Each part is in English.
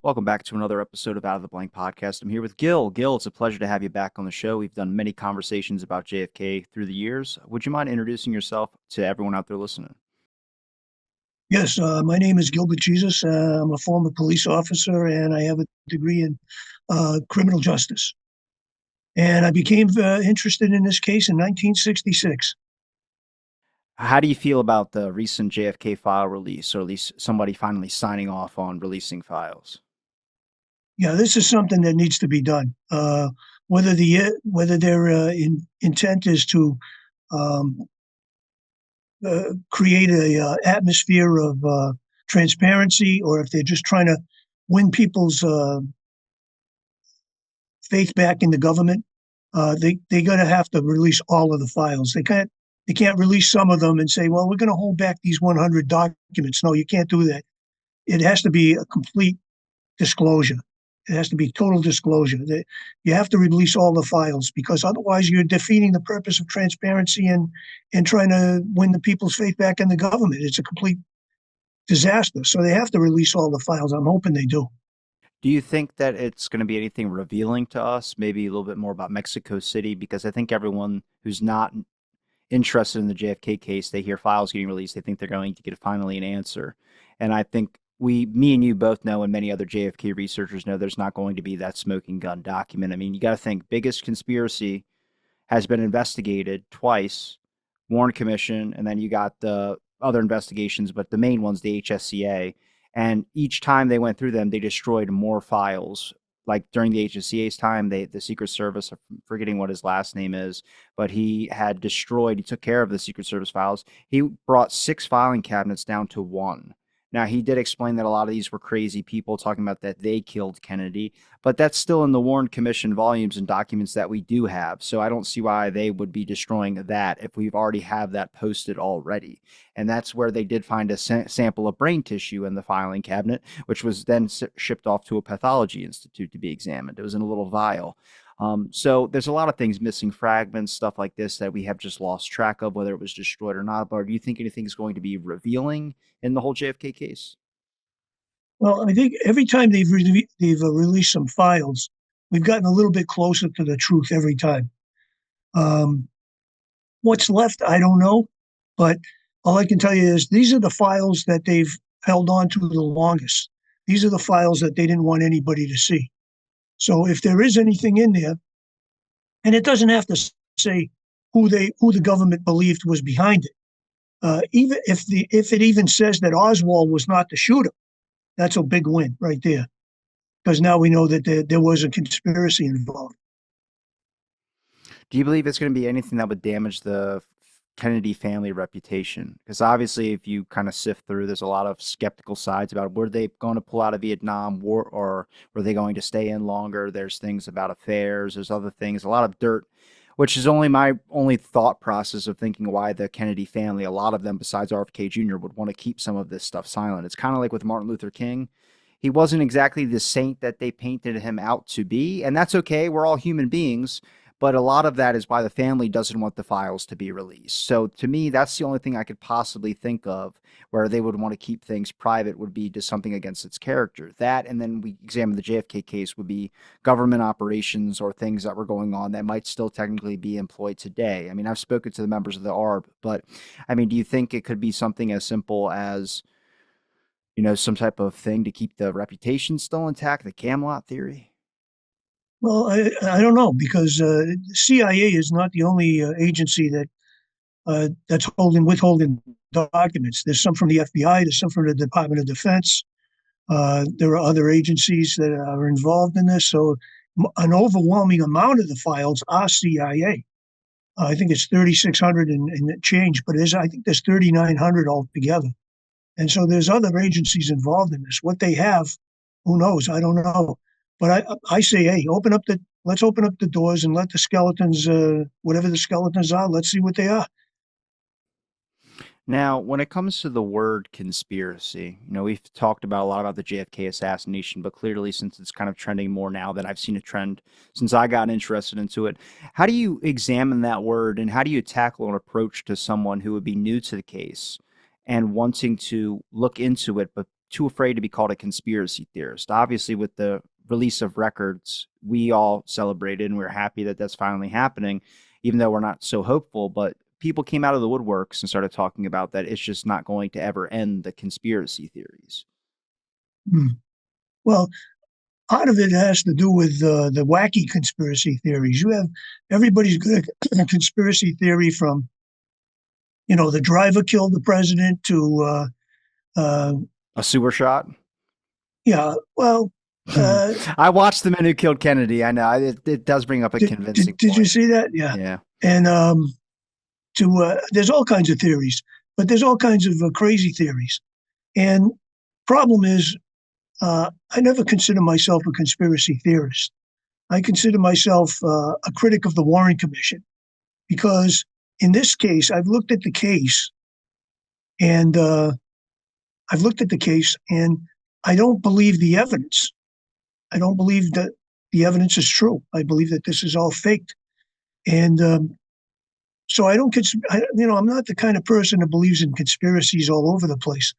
Welcome back to another episode of Out of the Blank podcast. I'm here with Gil. Gil, it's a pleasure to have you back on the show. We've done many conversations about JFK through the years. Would you mind introducing yourself to everyone out there listening? Yes, my name is Gilbert Jesus. I'm a former police officer and I have a degree in criminal justice. And I became interested in this case in 1966. How do you feel about the recent JFK file release, or at least somebody finally signing off on releasing files? Yeah, this is something that needs to be done. Whether their intent is to um, create a atmosphere of transparency, or if they're just trying to win people's faith back in the government, they got to have to release all of the files. They can't release some of them and say, well, we're going to hold back these 100 documents. No, you can't do that. It has to be a complete disclosure. It has to be total disclosure. You have to release all the files, because otherwise you're defeating the purpose of transparency and trying to win the people's faith back in the government. It's a complete disaster. So they have to release all the files. I'm hoping they do. Do you think that it's going to be anything revealing to us? Maybe a little bit more about Mexico City, because I think everyone who's not interested in the JFK case, they hear files getting released, they think they're going to get finally an answer. And I think me and you both know, and many other JFK researchers know, there's not going to be that smoking gun document. I mean, you got to think biggest conspiracy has been investigated twice, Warren Commission, and then you got the other investigations, but the main one's the HSCA. And each time they went through them, they destroyed more files. Like during the HSCA's time, the Secret Service, I'm forgetting what his last name is, but he took care of the Secret Service files. He brought 6 filing cabinets down to 1. Now, he did explain that a lot of these were crazy people talking about that they killed Kennedy, but that's still in the Warren Commission volumes and documents that we do have. So I don't see why they would be destroying that if we've already have that posted already. And that's where they did find a sample of brain tissue in the filing cabinet, which was then shipped off to a pathology institute to be examined. It was in a little vial. So there's a lot of things missing, fragments, stuff like this that we have just lost track of, whether it was destroyed or not. But do you think anything is going to be revealing in the whole JFK case? Well, I think every time they've released some files, we've gotten a little bit closer to the truth every time. Um, what's left, I don't know, but all I can tell you is these are the files that they've held on to the longest. These are the files that they didn't want anybody to see. So if there is anything in there, and it doesn't have to say who the government believed was behind it. Even if it even says that Oswald was not the shooter, that's a big win right there, because now we know that there was a conspiracy involved. Do you believe it's going to be anything that would damage the Kennedy family reputation? Because obviously, if you kind of sift through, there's a lot of skeptical sides about were they going to pull out of Vietnam War, or were they going to stay in longer? There's things about affairs. There's other things, a lot of dirt, which is only my only thought process of thinking why the Kennedy family, a lot of them besides RFK Jr., would want to keep some of this stuff silent. It's kind of like with Martin Luther King. He wasn't exactly the saint that they painted him out to be, and that's okay. We're all human beings, but a lot of that is why the family doesn't want the files to be released. So to me, that's the only thing I could possibly think of where they would want to keep things private, would be just something against its character. That, and then we examine the JFK case, would be government operations or things that were going on that might still technically be employed today. I mean, I've spoken to the members of the ARB, but I mean, do you think it could be something as simple as, some type of thing to keep the reputation still intact, the Camelot theory? Well, I don't know, because CIA is not the only agency that's withholding documents. There's some from the FBI. There's some from the Department of Defense. There are other agencies that are involved in this. So an overwhelming amount of the files are CIA. I think it's 3,600 and change, but I think there's 3,900 altogether. And so there's other agencies involved in this. What they have, who knows? I don't know. But I say, hey, let's open up the doors and let the skeletons, whatever the skeletons are, let's see what they are. Now, when it comes to the word conspiracy, we've talked about a lot about the JFK assassination, but clearly, since it's kind of trending more now than I've seen a trend since I got interested into it, how do you examine that word, and how do you tackle an approach to someone who would be new to the case and wanting to look into it, but too afraid to be called a conspiracy theorist. Obviously, with the release of records, we all celebrated and we're happy that that's finally happening, even though we're not so hopeful. But people came out of the woodworks and started talking about that it's just not going to ever end the conspiracy theories. Hmm. Well, part of it has to do with the wacky conspiracy theories. You have everybody's got a conspiracy theory from, the driver killed the president to, A sewer shot. yeah, well, uh, I watched The Men Who Killed Kennedy. I know it does bring up a convincing did you point. see that? Yeah. Yeah. And there's all kinds of theories, but there's all kinds of crazy theories. And problem is, I never consider myself a conspiracy theorist. I consider myself a critic of the Warren Commission because in this case, I've looked at the case and I don't believe the evidence. I don't believe that the evidence is true. I believe that this is all faked. And so I don't, I'm not the kind of person that believes in conspiracies all over the place.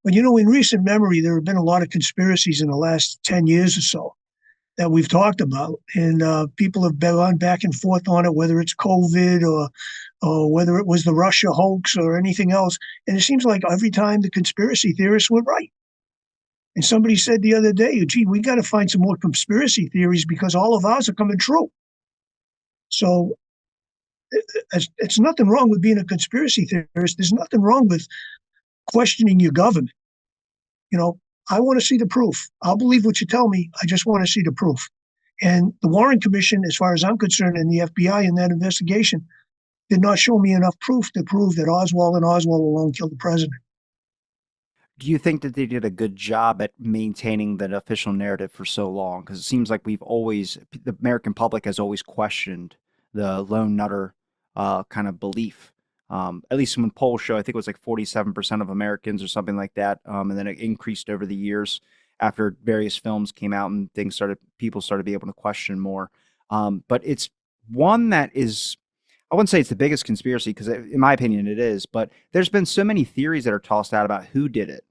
But, in recent memory, there have been a lot of conspiracies in the last 10 years or so that we've talked about. And people have gone back and forth on it, whether it's COVID or whether it was the Russia hoax or anything else. And it seems like every time the conspiracy theorists were right. And somebody said the other day, gee, we got to find some more conspiracy theories because all of ours are coming true. So it's nothing wrong with being a conspiracy theorist. There's nothing wrong with questioning your government. I want to see the proof. I'll believe what you tell me. I just want to see the proof. And the Warren Commission, as far as I'm concerned, and the FBI in that investigation, did not show me enough proof to prove that Oswald and Oswald alone killed the president. Do you think that they did a good job at maintaining that official narrative for so long? Because it seems like the American public has always questioned the lone nutter kind of belief. At least when polls show, I think it was like 47% of Americans or something like that. And then it increased over the years after various films came out and people started to be able to question more. But it's one that is, I wouldn't say it's the biggest conspiracy because in my opinion it is, but there's been so many theories that are tossed out about who did it.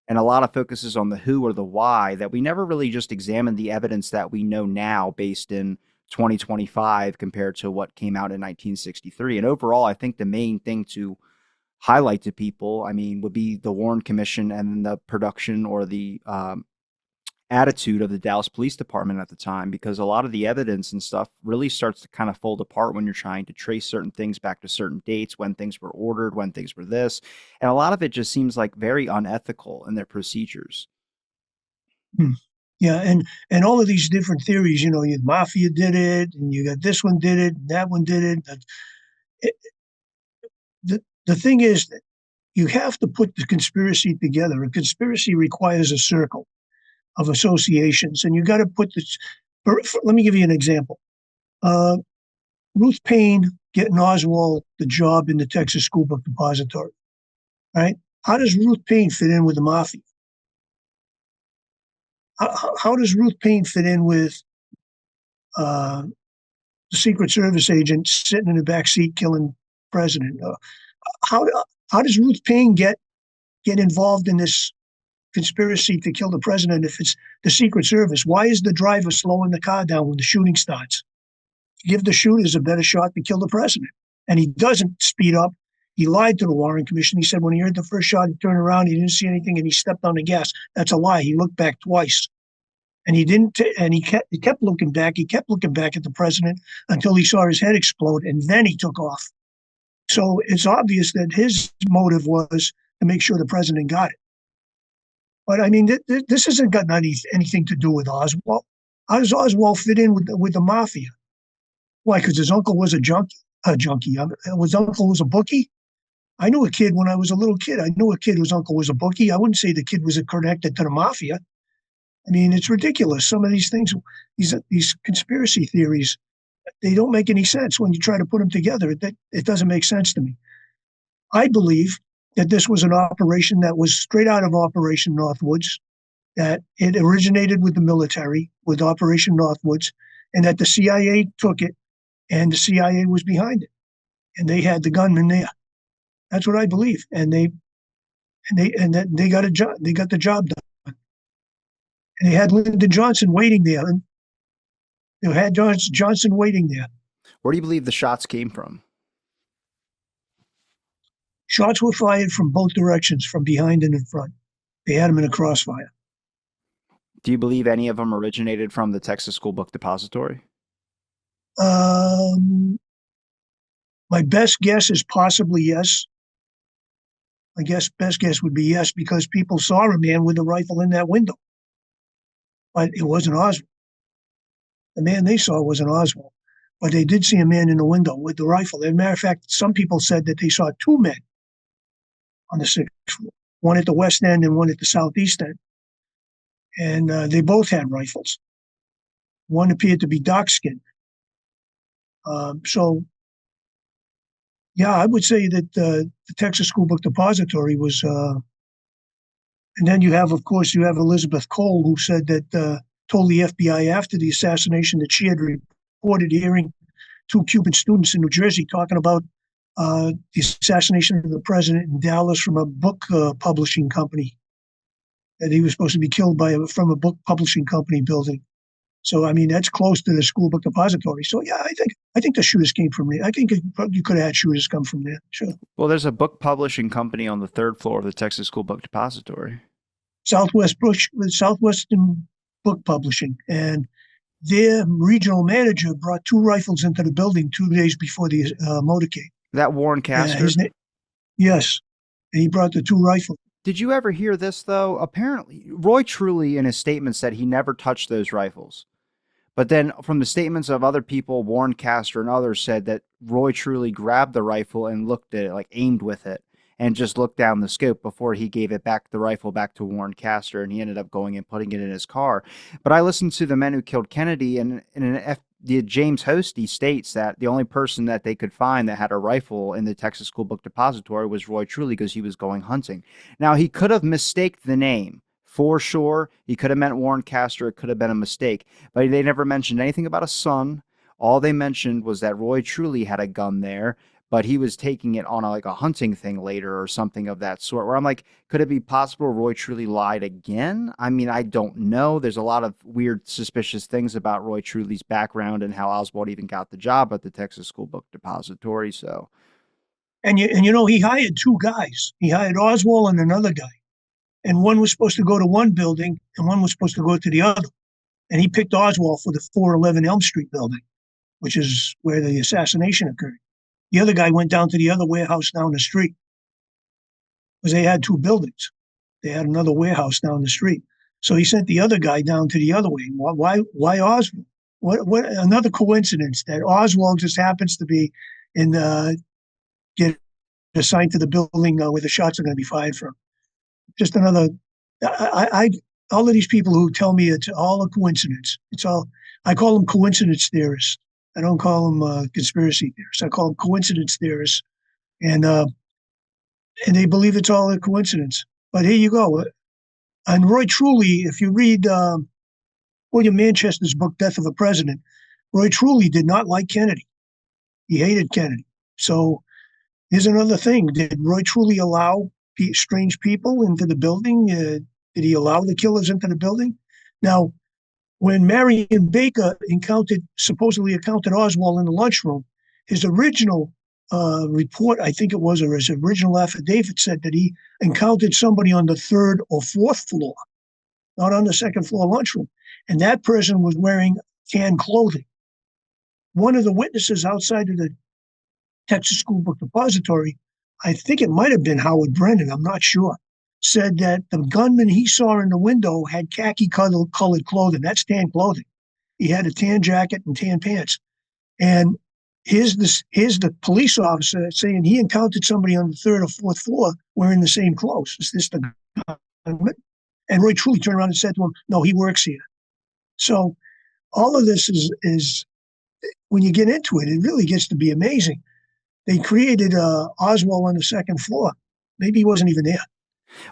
And a lot of focuses on the who or the why that we never really just examined the evidence that we know now based in 2025 compared to what came out in 1963. And overall, I think the main thing to highlight to people, I mean, would be the Warren Commission and the production or the attitude of the Dallas Police Department at the time, because a lot of the evidence and stuff really starts to kind of fold apart when you're trying to trace certain things back to certain dates, when things were ordered, when things were this. And a lot of it just seems like very unethical in their procedures. Hmm. Yeah, and all of these different theories, the mafia did it, and you got this one did it, and that one did it. It the thing is, that you have to put the conspiracy together. A conspiracy requires a circle of associations, and you got to put this. Let me give you an example. Ruth Payne getting Oswald the job in the Texas School Book Depository, right? How does Ruth Payne fit in with the mafia? How does Ruth Payne fit in with the Secret Service agent sitting in the back seat killing president? How how does Ruth Payne get involved in this conspiracy to kill the president if it's the Secret Service? Why is the driver slowing the car down when the shooting starts? Give the shooters a better shot to kill the president. And he doesn't speed up. He lied to the Warren Commission. He said when he heard the first shot, he turned around, he didn't see anything, and he stepped on the gas. That's a lie. He looked back twice. And he didn't, and he kept looking back. He kept looking back at the president until he saw his head explode, and then he took off. So it's obvious that his motive was to make sure the president got it. But I mean, this hasn't got anything to do with Oswald. How does Oswald fit in with the mafia? Why? Because his uncle was a junkie. His uncle was a bookie. I knew a kid when I was a little kid. I knew a kid whose uncle was a bookie. I wouldn't say the kid was connected to the mafia. I mean, it's ridiculous. Some of these things, these conspiracy theories, they don't make any sense when you try to put them together. It doesn't make sense to me. I believe that this was an operation that was straight out of Operation Northwoods, that it originated with the military, with Operation Northwoods, and that the CIA took it, and the CIA was behind it, and they had the gunman there. That's what I believe, and they got a job. They got the job done. And they had Lyndon Johnson waiting there. And they had Johnson waiting there. Where do you believe the shots came from? Shots were fired from both directions, from behind and in front. They had him in a crossfire. Do you believe any of them originated from the Texas School Book Depository? Um, my best guess is possibly yes. I guess best guess would be yes, because people saw a man with a rifle in that window, but it wasn't Oswald. The man they saw wasn't Oswald, but they did see a man in the window with the rifle. As a matter of fact, some people said that they saw two men on the sixth floor, one at the west end and one at the southeast end, and they both had rifles. One appeared to be dark-skinned. So, yeah, I would say that the Texas School Book Depository was. And then you have, of course, you have Elizabeth Cole, who said that told the FBI after the assassination that she had reported hearing two Cuban students in New Jersey talking about the assassination of the president in Dallas from a book publishing company, that he was supposed to be killed from a book publishing company building. So, I mean, that's close to the School Book Depository. So, yeah, I think the shooters came from there. I think you could have had shooters come from there. Sure. Well, there's a book publishing company on the third floor of the Texas School Book Depository. Southwestern Book Publishing, and their regional manager brought two rifles into the building 2 days before the motorcade. That Warren Castor? Yes, and he brought the two rifles. Did you ever hear this, though? Apparently, Roy Truly in his statement said he never touched those rifles. But then from the statements of other people, Warren Castor and others said that Roy Truly grabbed the rifle and looked at it, like aimed with it, and just looked down the scope before he gave it back, the rifle back to Warren Castor, and he ended up going and putting it in his car. But I listened to The Men Who Killed Kennedy, and the James Hosty states that the only person that they could find that had a rifle in the Texas School Book Depository was Roy Truly, because he was going hunting. Now, he could have mistaked the name. For sure, he could have meant Warren Castor. It could have been a mistake. But they never mentioned anything about a son. All they mentioned was that Roy Truly had a gun there, but he was taking it on like a hunting thing later or something of that sort, where I'm like, could it be possible Roy Truly lied again? I mean, I don't know. There's a lot of weird, suspicious things about Roy Truly's background and how Oswald even got the job at the Texas School Book Depository. So, and you know, he hired two guys. He hired Oswald and another guy. And one was supposed to go to one building and one was supposed to go to the other. And he picked Oswald for the 411 Elm Street building, which is where the assassination occurred. The other guy went down to the other warehouse down the street, because they had two buildings. They had another warehouse down the street. So he sent the other guy down to the other way. Why Oswald? What another coincidence that Oswald just happens to be in get assigned to the building where the shots are going to be fired from. Just another. All of these people who tell me it's all a coincidence. It's all. I call them coincidence theorists. I don't call them conspiracy theorists. I call them coincidence theorists, and they believe it's all a coincidence. But here you go. And Roy Truly, if you read William Manchester's book "Death of a President," Roy Truly did not like Kennedy. He hated Kennedy. So here's another thing: did Roy Truly allow strange people into the building? Did he allow the killers into the building? Now, when Marion Baker supposedly encountered Oswald in the lunchroom, his original report, I think it was, or his original affidavit said that he encountered somebody on the third or fourth floor, not on the second floor lunchroom. And that person was wearing tan clothing. One of the witnesses outside of the Texas School Book Depository, I think it might have been Howard Brennan, I'm not sure, said that the gunman he saw in the window had khaki-colored clothing. That's tan clothing. He had a tan jacket and tan pants. And here's the police officer saying he encountered somebody on the third or fourth floor wearing the same clothes. Is this the gunman? And Roy Truly turned around and said to him, no, he works here. So all of this is when you get into it, it really gets to be amazing. They created Oswald on the second floor. Maybe he wasn't even there.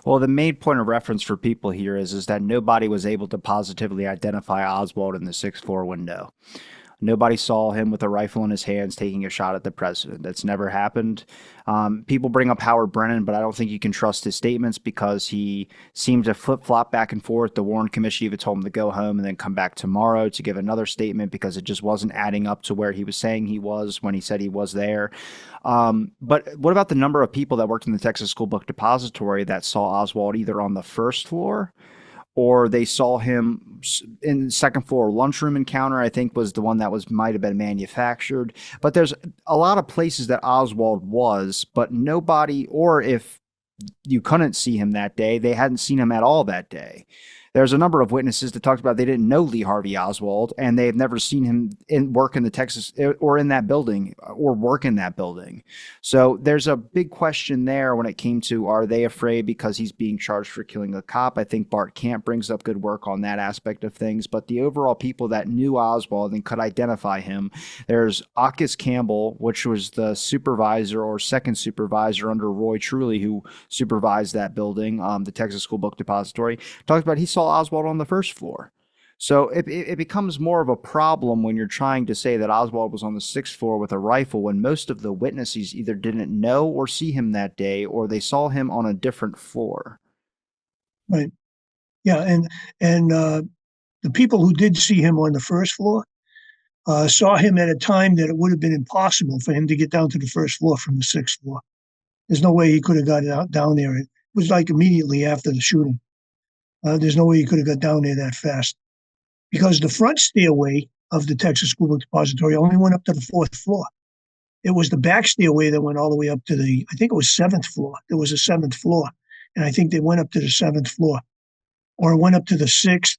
Well, the main point of reference for people here is that nobody was able to positively identify Oswald in the sixth floor window. Nobody saw him with a rifle in his hands taking a shot at the president. That's never happened. People bring up Howard Brennan, but I don't think you can trust his statements because he seemed to flip flop back and forth. The Warren Commission even told him to go home and then come back tomorrow to give another statement because it just wasn't adding up to where he was saying he was when he said he was there. But what about the number of people that worked in the Texas School Book Depository that saw Oswald either on the first floor or they saw him in the second floor lunchroom encounter? I think was the one that was might have been manufactured. But there's a lot of places that Oswald was, but nobody, or if you couldn't see him that day, they hadn't seen him at all that day. There's a number of witnesses that talked about they didn't know Lee Harvey Oswald and they've never seen him work in the Texas or in that building or work in that building. So there's a big question there when it came to, are they afraid because he's being charged for killing a cop? I think Bart Camp brings up good work on that aspect of things, but the overall people that knew Oswald and could identify him, there's Akis Campbell, which was the supervisor or second supervisor under Roy Truly, who supervised that building, the Texas School Book Depository, talked about he saw Oswald on the first floor. So it becomes more of a problem when you're trying to say that Oswald was on the sixth floor with a rifle when most of the witnesses either didn't know or see him that day or they saw him on a different floor. Right. Yeah, and the people who did see him on the first floor saw him at a time that it would have been impossible for him to get down to the first floor from the sixth floor. There's no way he could have got down there. It was like immediately after the shooting. There's no way he could have got down there that fast because the front stairway of the Texas School Book Depository only went up to the fourth floor. It was the back stairway that went all the way up to I think it was seventh floor. There was a seventh floor, and I think they went up to the seventh floor, or it went up to the sixth,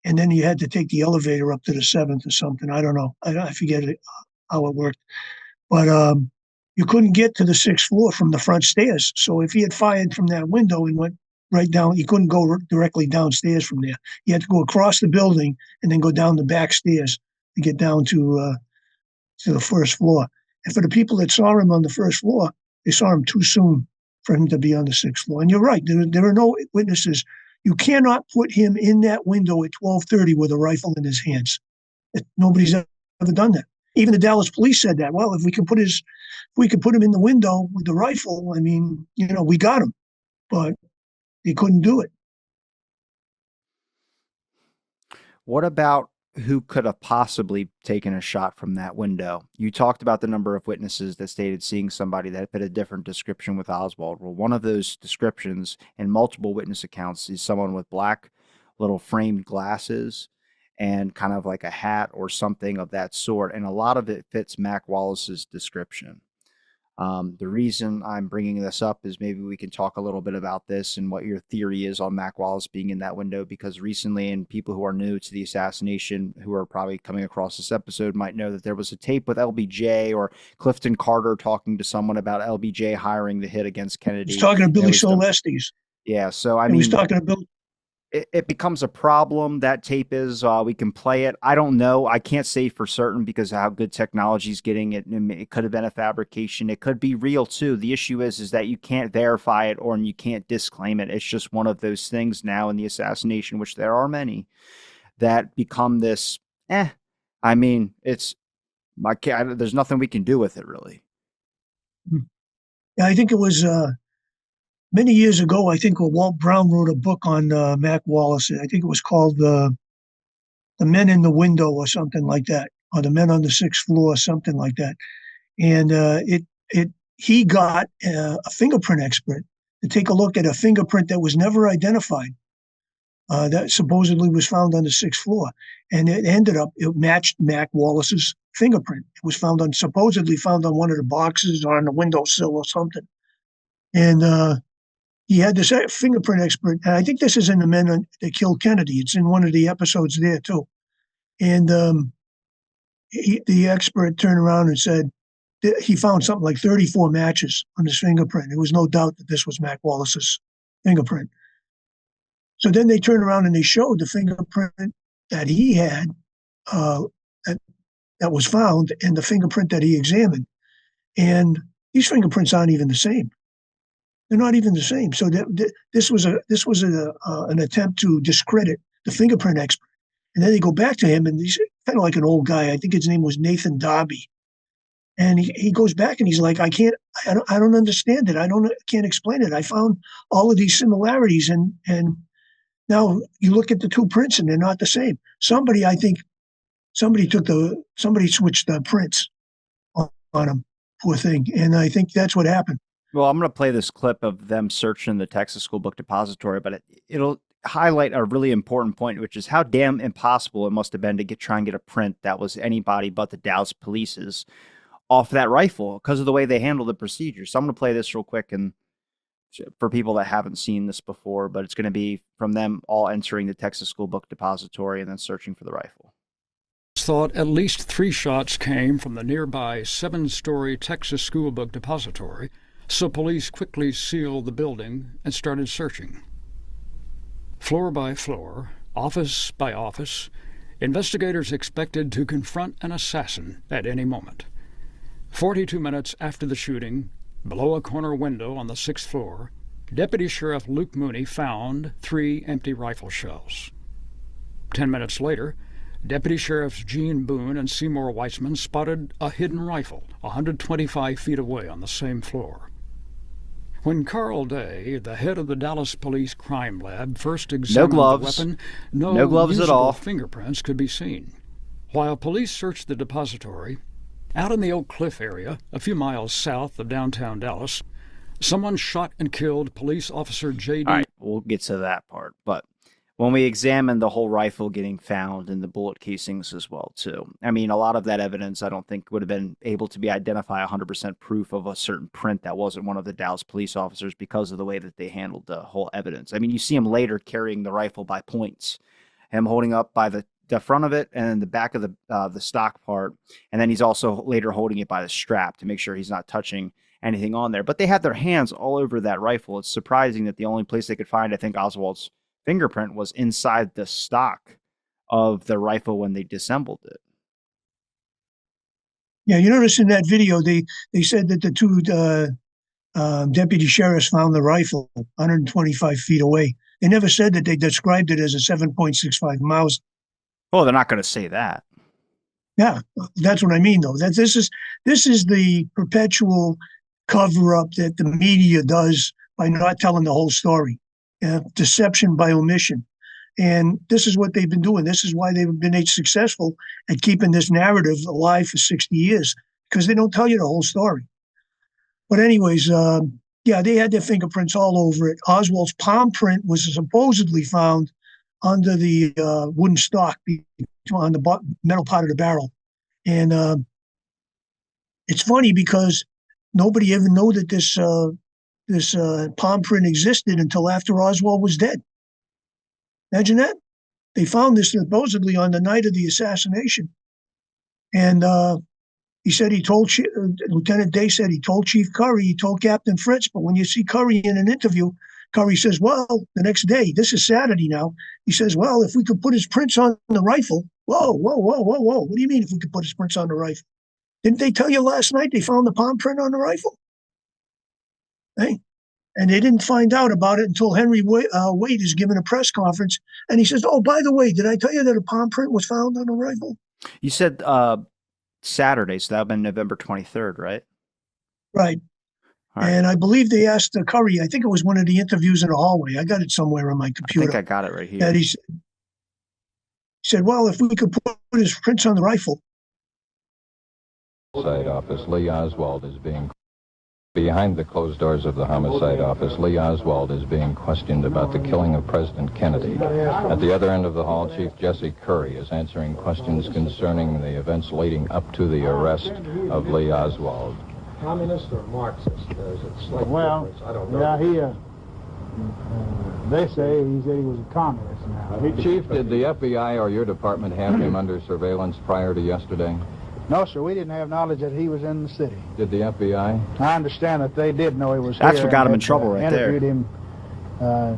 and then you had to take the elevator up to the seventh or something. I don't know. I forget how it worked, but you couldn't get to the sixth floor from the front stairs. So if he had fired from that window and went right down, he couldn't go directly downstairs from there. He had to go across the building and then go down the back stairs to get down to the first floor. And for the people that saw him on the first floor, they saw him too soon for him to be on the sixth floor. And you're right, there are no witnesses. You cannot put him in that window at 12:30 with a rifle in his hands. Nobody's ever done that. Even the Dallas police said that. Well, if we could put him in the window with the rifle, I mean, we got him, but they couldn't do it. What about who could have possibly taken a shot from that window? You talked about the number of witnesses that stated seeing somebody that fit a different description with Oswald. Well, one of those descriptions in multiple witness accounts is someone with black little framed glasses and kind of like a hat or something of that sort. And a lot of it fits Mac Wallace's description. The reason I'm bringing this up is maybe we can talk a little bit about this and what your theory is on Mac Wallace being in that window, because recently, and people who are new to the assassination who are probably coming across this episode might know that there was a tape with LBJ or Clifton Carter talking to someone about LBJ hiring the hit against Kennedy. He's talking to Billy Solestes. Yeah, so I mean, he's talking to Bill. It becomes a problem. That tape is, we can play it. I don't know. I can't say for certain because of how good technology is getting it. It could have been a fabrication. It could be real too. The issue is that you can't verify it or you can't disclaim it. It's just one of those things now in the assassination, which there are many, that become this, I mean, there's nothing we can do with it really. Yeah, I think it was, many years ago, I think Walt Brown wrote a book on Mac Wallace. I think it was called The Men in the Window or something like that, or The Men on the Sixth Floor, something like that. And he got a fingerprint expert to take a look at a fingerprint that was never identified that supposedly was found on the sixth floor. And it matched Mac Wallace's fingerprint. It was supposedly found on one of the boxes or on the windowsill or something. And he had this fingerprint expert, and I think this is in The Men That Killed Kennedy. It's in one of the episodes there, too. And the expert turned around and said he found something like 34 matches on his fingerprint. There was no doubt that this was Mac Wallace's fingerprint. So then they turned around and they showed the fingerprint that he had that was found and the fingerprint that he examined. And these fingerprints aren't even the same. They're not even the same. So this was an attempt to discredit the fingerprint expert. And then they go back to him, and he's kind of like an old guy. I think his name was Nathan Darby. And he goes back and he's like, I don't understand it. Can't explain it. I found all of these similarities, and now you look at the two prints and they're not the same. I think somebody switched the prints on him, poor thing. And I think that's what happened. Well, I'm going to play this clip of them searching the Texas School Book Depository, but it'll highlight a really important point, which is how damn impossible it must have been to try and get a print that was anybody but the Dallas police's off that rifle because of the way they handled the procedure. So I'm going to play this real quick, and for people that haven't seen this before, but it's going to be from them all entering the Texas School Book Depository and then searching for the rifle. Thought at least 3 shots came from the nearby 7-story Texas School Book Depository, so police quickly sealed the building and started searching. Floor by floor, office by office, investigators expected to confront an assassin at any moment. 42 minutes after the shooting, below a corner window on the 6th floor, Deputy Sheriff Luke Mooney found 3 empty rifle shells. 10 minutes later, Deputy Sheriffs Gene Boone and Seymour Weitzman spotted a hidden rifle 125 feet away on the same floor. When Carl Day, the head of the Dallas Police Crime Lab, first examined the weapon, no gloves at all, fingerprints could be seen. While police searched the depository, out in the Oak Cliff area, a few miles south of downtown Dallas, someone shot and killed police officer J.D. All right, we'll get to that part, but when we examined the whole rifle getting found and the bullet casings as well, too. I mean, a lot of that evidence I don't think would have been able to be identify 100% proof of a certain print that wasn't one of the Dallas police officers because of the way that they handled the whole evidence. I mean, you see him later carrying the rifle by points, him holding up by the front of it and the back of the stock part, and then he's also later holding it by the strap to make sure he's not touching anything on there. But they had their hands all over that rifle. It's surprising that the only place they could find, I think, Oswald's fingerprint was inside the stock of the rifle when they disassembled it. Yeah, you notice in that video they said that the 2 deputy sheriffs found the rifle 125 feet away. They never said that they described it as a 7.65 Mauser. Oh, they're not going to say that. Yeah, that's what I mean, though. That this is the perpetual cover-up that the media does by not telling the whole story. Deception by omission. And this is what they've been doing. This is why they've been successful at keeping this narrative alive for 60 years, because they don't tell you the whole story. But anyways, yeah, they had their fingerprints all over it. Oswald's palm print was supposedly found under the wooden stock on the metal part of the barrel. And it's funny because nobody ever knew that this palm print existed until after Oswald was dead. Imagine that. They found this supposedly on the night of the assassination. And he said Lieutenant Day said he told Chief Curry, he told Captain Fritz, but when you see Curry in an interview, Curry says, well, the next day, this is Saturday now, he says, well, if we could put his prints on the rifle. Whoa. What do you mean if we could put his prints on the rifle? Didn't they tell you last night they found the palm print on the rifle? Hey. And they didn't find out about it until Henry Wade is giving a press conference. And he says, oh, by the way, did I tell you that a palm print was found on the rifle? You said Saturday, so that would have been November 23rd, right? Right. And I believe they asked Curry, I think it was one of the interviews in the hallway. I got it somewhere on my computer. I think I got it right here. That he said, well, if we could put his prints on the rifle. Homicide office, Lee Oswald is being... Behind the closed doors of the homicide office, Lee Oswald is being questioned about the killing of President Kennedy. At the other end of the hall, Chief Jesse Curry is answering questions concerning the events leading up to the arrest of Lee Oswald. Communist or Marxist? There's a slight difference. I don't know. Yeah, they say he said he was a communist now. Chief, did the FBI or your department have him under surveillance prior to yesterday? No, sir, we didn't have knowledge that he was in the city. Did the FBI? I understand that they did know he was That's here. what got him in trouble right there. Interviewed him, a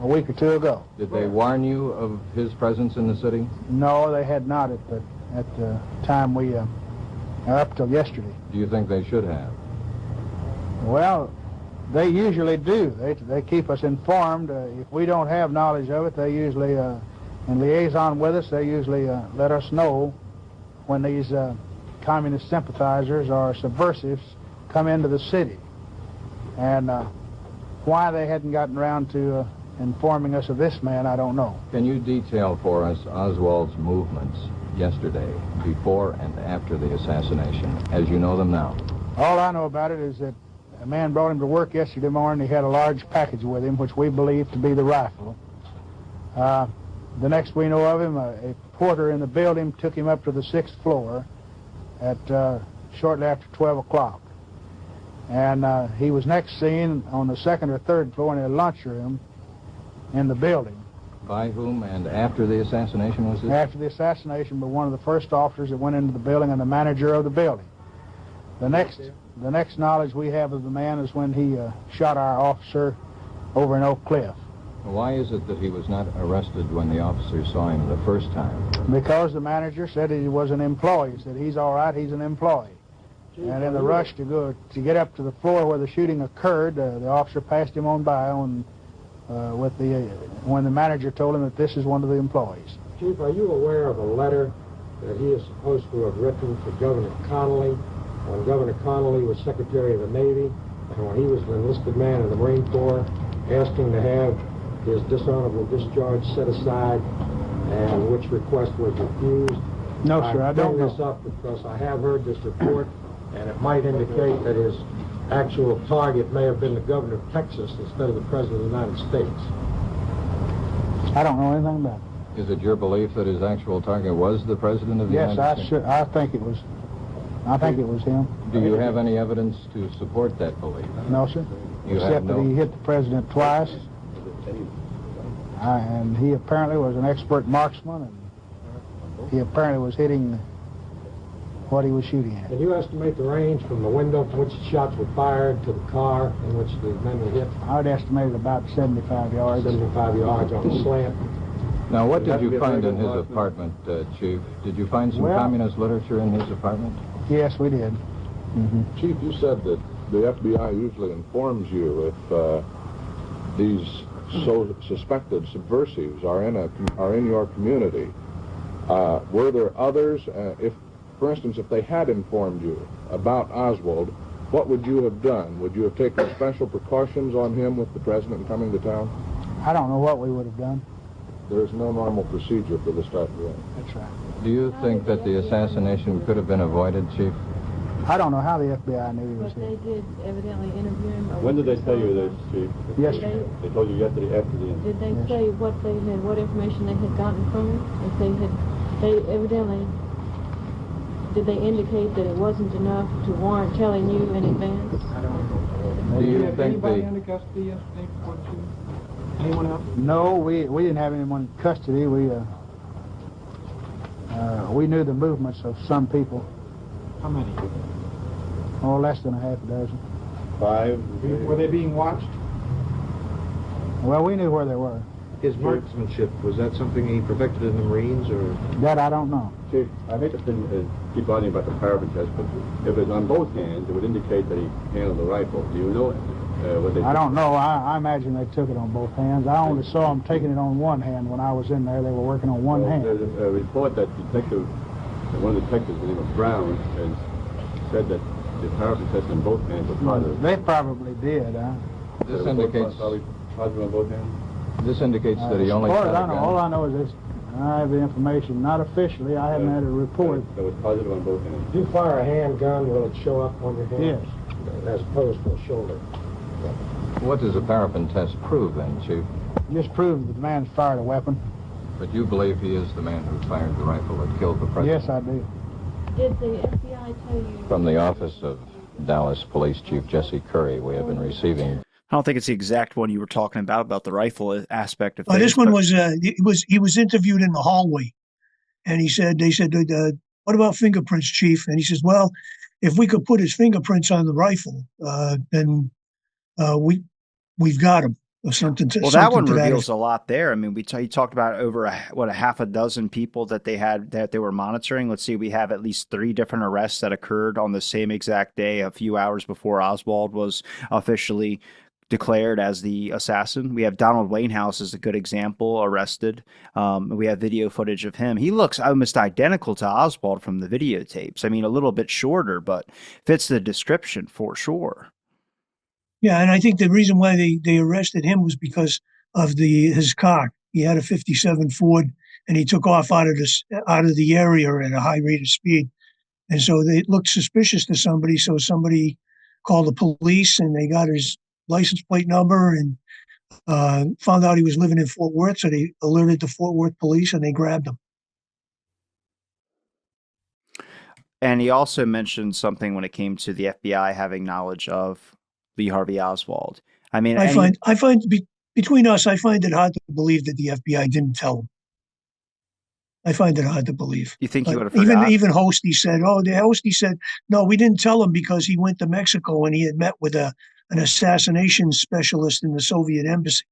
week or two ago. Did they warn you of his presence in the city? No, they had not at the time we, up till yesterday. Do you think they should have? Well, they usually do. They keep us informed. If we don't have knowledge of it, they usually in liaison with us, they usually let us know when these communist sympathizers or subversives come into the city. And why they hadn't gotten around to informing us of this man, I don't know. Can you detail for us Oswald's movements yesterday, before and after the assassination, as you know them now? All I know about it is that a man brought him to work yesterday morning. He had a large package with him, which we believe to be the rifle. The next we know of him, a porter in the building took him up to the 6th floor at shortly after 12 o'clock. And he was next seen on the 2nd or 3rd floor in a lunchroom in the building. By whom and after the assassination was this? After the assassination, by one of the first officers that went into the building and the manager of the building. The next knowledge we have of the man is when he shot our officer over in Oak Cliff. Why is it that he was not arrested when the officer saw him the first time? Because the manager said he was an employee. He said, he's all right, he's an employee. And in the rush to get up to the floor where the shooting occurred, the officer passed him on by when the manager told him that this is one of the employees. Chief, are you aware of a letter that he is supposed to have written to Governor Connolly when Governor Connolly was Secretary of the Navy and when he was an enlisted man in the Marine Corps, asking to have his dishonorable discharge set aside, and which request was refused? No, sir, I don't know. I bring this up because I have heard this report, and it might indicate that his actual target may have been the governor of Texas instead of the President of the United States. I don't know anything about it. Is it your belief that his actual target was the President of the United States? Yes, I think it was. I think it was him. Do you have any evidence to support that belief? No, sir. Except that he hit the president twice. And he apparently was an expert marksman, and he apparently was hitting what he was shooting at. Can you estimate the range from the window from which the shots were fired to the car in which the men were hit? I would estimate it about 75 yards. 75 yards on the slant. Now, what did you find in his apartment, Chief? Did you find some communist literature in his apartment? Yes, we did. Chief, you said that the FBI usually informs you if these suspected subversives are in your community. Were there others? For instance, if they had informed you about Oswald, what would you have done? Would you have taken special precautions on him with the president coming to town? I don't know what we would have done. There is no normal procedure for this type of thing. That's right. Do you think that the assassination could have been avoided, Chief? I don't know how the FBI knew he was But here. they did evidently interview him. When did they tell you this, Chief? Yesterday. They told you yesterday after the incident? Did they say what information they had gotten from him? If they evidently, did they indicate that it wasn't enough to warrant telling you in advance? I don't know. Do you think anybody they... under custody yesterday? Anyone else? No, we didn't have anyone in custody. We knew the movements of some people. How many? Oh, less than a half a dozen. 5? Were they being watched? Well, we knew where they were. His marksmanship, was that something he perfected in the Marines, or? That I don't know. Chief, I hate to keep on about the paraffin test, but if it's on both hands, it would indicate that he handled the rifle. Do you know what they... I don't know. I imagine they took it on both hands. I only saw them taking it on one hand when I was in there. They were working on one hand. There's a report that one of the detectives, the name of Brown, has said that the paraffin test on both hands was positive. They probably did, huh? This indicates... Positive on both hands? This indicates that he only As far shot as I a know, gun. all I know is this. I have the information, not officially. I haven't had a report. That was positive on both hands. If you fire a handgun, will it show up on your hand? Yes. As opposed to a shoulder. What does a paraffin test prove, then, Chief? Just proves that the man's fired a weapon. But you believe he is the man who fired the rifle that killed the president? Yes, I do. Did the FBI tell you? From the office of Dallas Police Chief Jesse Curry, we have been receiving... I don't think it's the exact one you were talking about the rifle aspect of things. This one but- was he was interviewed in the hallway, and they said, what about fingerprints, Chief? And he says, well, if we could put his fingerprints on the rifle, then we've got him. Or something. Well, that one reveals a lot there. I mean, he talked about over a half a dozen people that they were monitoring. Let's see, we have at least 3 different arrests that occurred on the same exact day, a few hours before Oswald was officially declared as the assassin. We have Donald Wainhouse as a good example, arrested. We have video footage of him. He looks almost identical to Oswald from the videotapes. I mean, a little bit shorter, but fits the description for sure. Yeah, and I think the reason why they arrested him was because of his car. He had a '57 Ford, and he took off out of the area at a high rate of speed. And so it looked suspicious to somebody. So somebody called the police, and they got his license plate number and found out he was living in Fort Worth. So they alerted the Fort Worth police, and they grabbed him. And he also mentioned something when it came to the FBI having knowledge of Lee Harvey Oswald. I mean, I find between us, I find it hard to believe that the FBI didn't tell him. I find it hard to believe. You think he would have forgot? Even Hosty said, Hosty said, no, we didn't tell him because he went to Mexico and he had met with an assassination specialist in the Soviet embassy.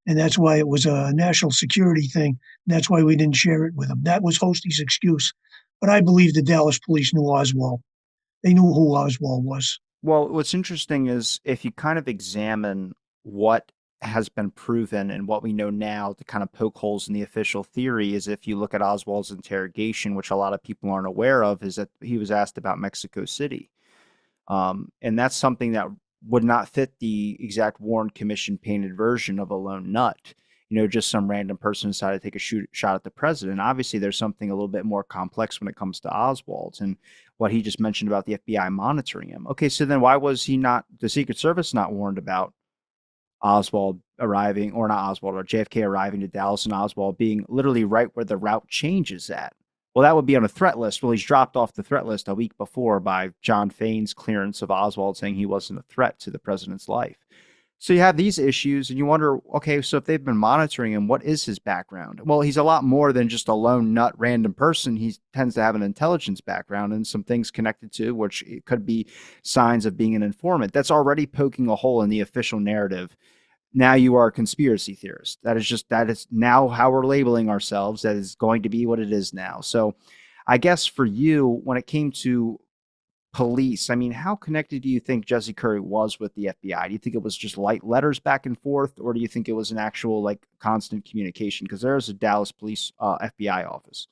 And that's why it was a national security thing. And that's why we didn't share it with him. That was Hosty's excuse. But I believe the Dallas police knew Oswald. They knew who Oswald was. Well, what's interesting is if you kind of examine what has been proven and what we know now to kind of poke holes in the official theory is if you look at Oswald's interrogation, which a lot of people aren't aware of, is that he was asked about Mexico City. And that's something that would not fit the exact Warren Commission painted version of a lone nut. Just some random person decided to take a shot at the president. Obviously, there's something a little bit more complex when it comes to Oswald and what he just mentioned about the FBI monitoring him. Okay, so then why was the Secret Service not warned about Oswald arriving, or not Oswald, or JFK arriving to Dallas and Oswald being literally right where the route changes at? Well, that would be on a threat list. Well, he's dropped off the threat list a week before by John Fain's clearance of Oswald saying he wasn't a threat to the president's life. So you have these issues and you wonder, okay, so if they've been monitoring him, what is his background? Well, he's a lot more than just a lone nut random person. He tends to have an intelligence background and some things connected to, which it could be signs of being an informant. That's already poking a hole in the official narrative. Now you are a conspiracy theorist. That is now how we're labeling ourselves. That is going to be what it is now. So I guess for you, when it came to police, I mean, how connected do you think Jesse Curry was with the FBI? Do you think it was just light letters back and forth, or do you think it was an actual constant communication? Because there is a Dallas police FBI office.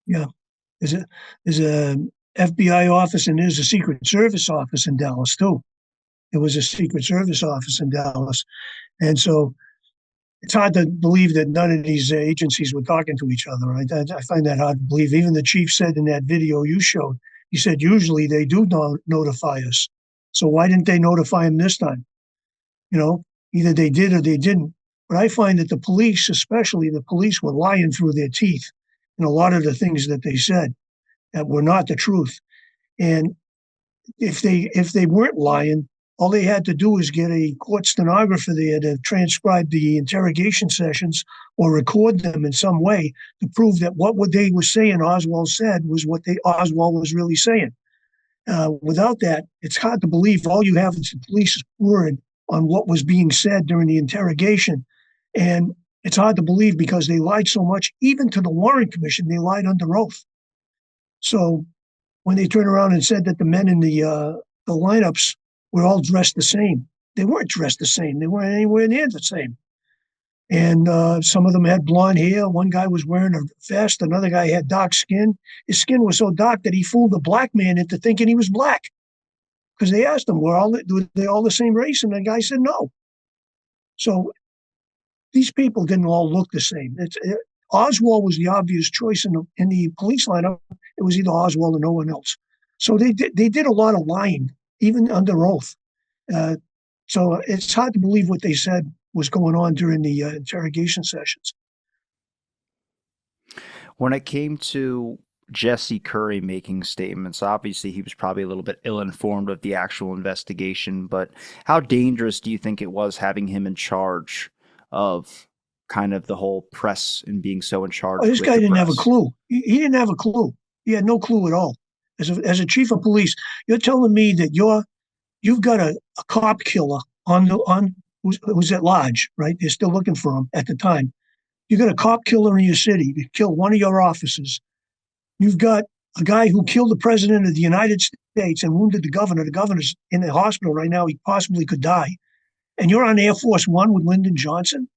Yeah, there's a FBI office, and there's a Secret Service office in Dallas too. It was a Secret Service office in Dallas. And so it's hard to believe that none of these agencies were talking to each other. Right? I find that hard to believe. Even the chief said in that video you showed, he said, usually they do notify us. So why didn't they notify him this time? Either they did or they didn't. But I find that the police, especially the police, were lying through their teeth in a lot of the things that they said that were not the truth. And if they weren't lying, all they had to do is get a court stenographer there to transcribe the interrogation sessions or record them in some way to prove that what they were saying, Oswald said, was what Oswald was really saying. Without that, it's hard to believe. All you have is the police's word on what was being said during the interrogation. And it's hard to believe because they lied so much, even to the Warren Commission, they lied under oath. So when they turn around and said that the men in the lineups were all dressed the same. They weren't dressed the same. They weren't anywhere near the same. And some of them had blonde hair. One guy was wearing a vest. Another guy had dark skin. His skin was so dark that he fooled a black man into thinking he was black. Because they asked him, were they all the same race? And the guy said no. So these people didn't all look the same. Oswald was the obvious choice in the police lineup. It was either Oswald or no one else. So they did a lot of lying, even under oath. So it's hard to believe what they said was going on during the interrogation sessions. When it came to Jesse Curry making statements, obviously he was probably a little bit ill-informed of the actual investigation, but how dangerous do you think it was having him in charge of kind of the whole press and being so in charge? This guy didn't have a clue. He didn't have a clue. He had no clue at all. As a chief of police, you're telling me that you've got a cop killer who's at large, right? They're still looking for him at the time. You got a cop killer in your city to kill one of your officers. You've got a guy who killed the president of the United States and wounded the governor. The governor's in the hospital right now. He possibly could die. and you're on Air Force One with Lyndon Johnson.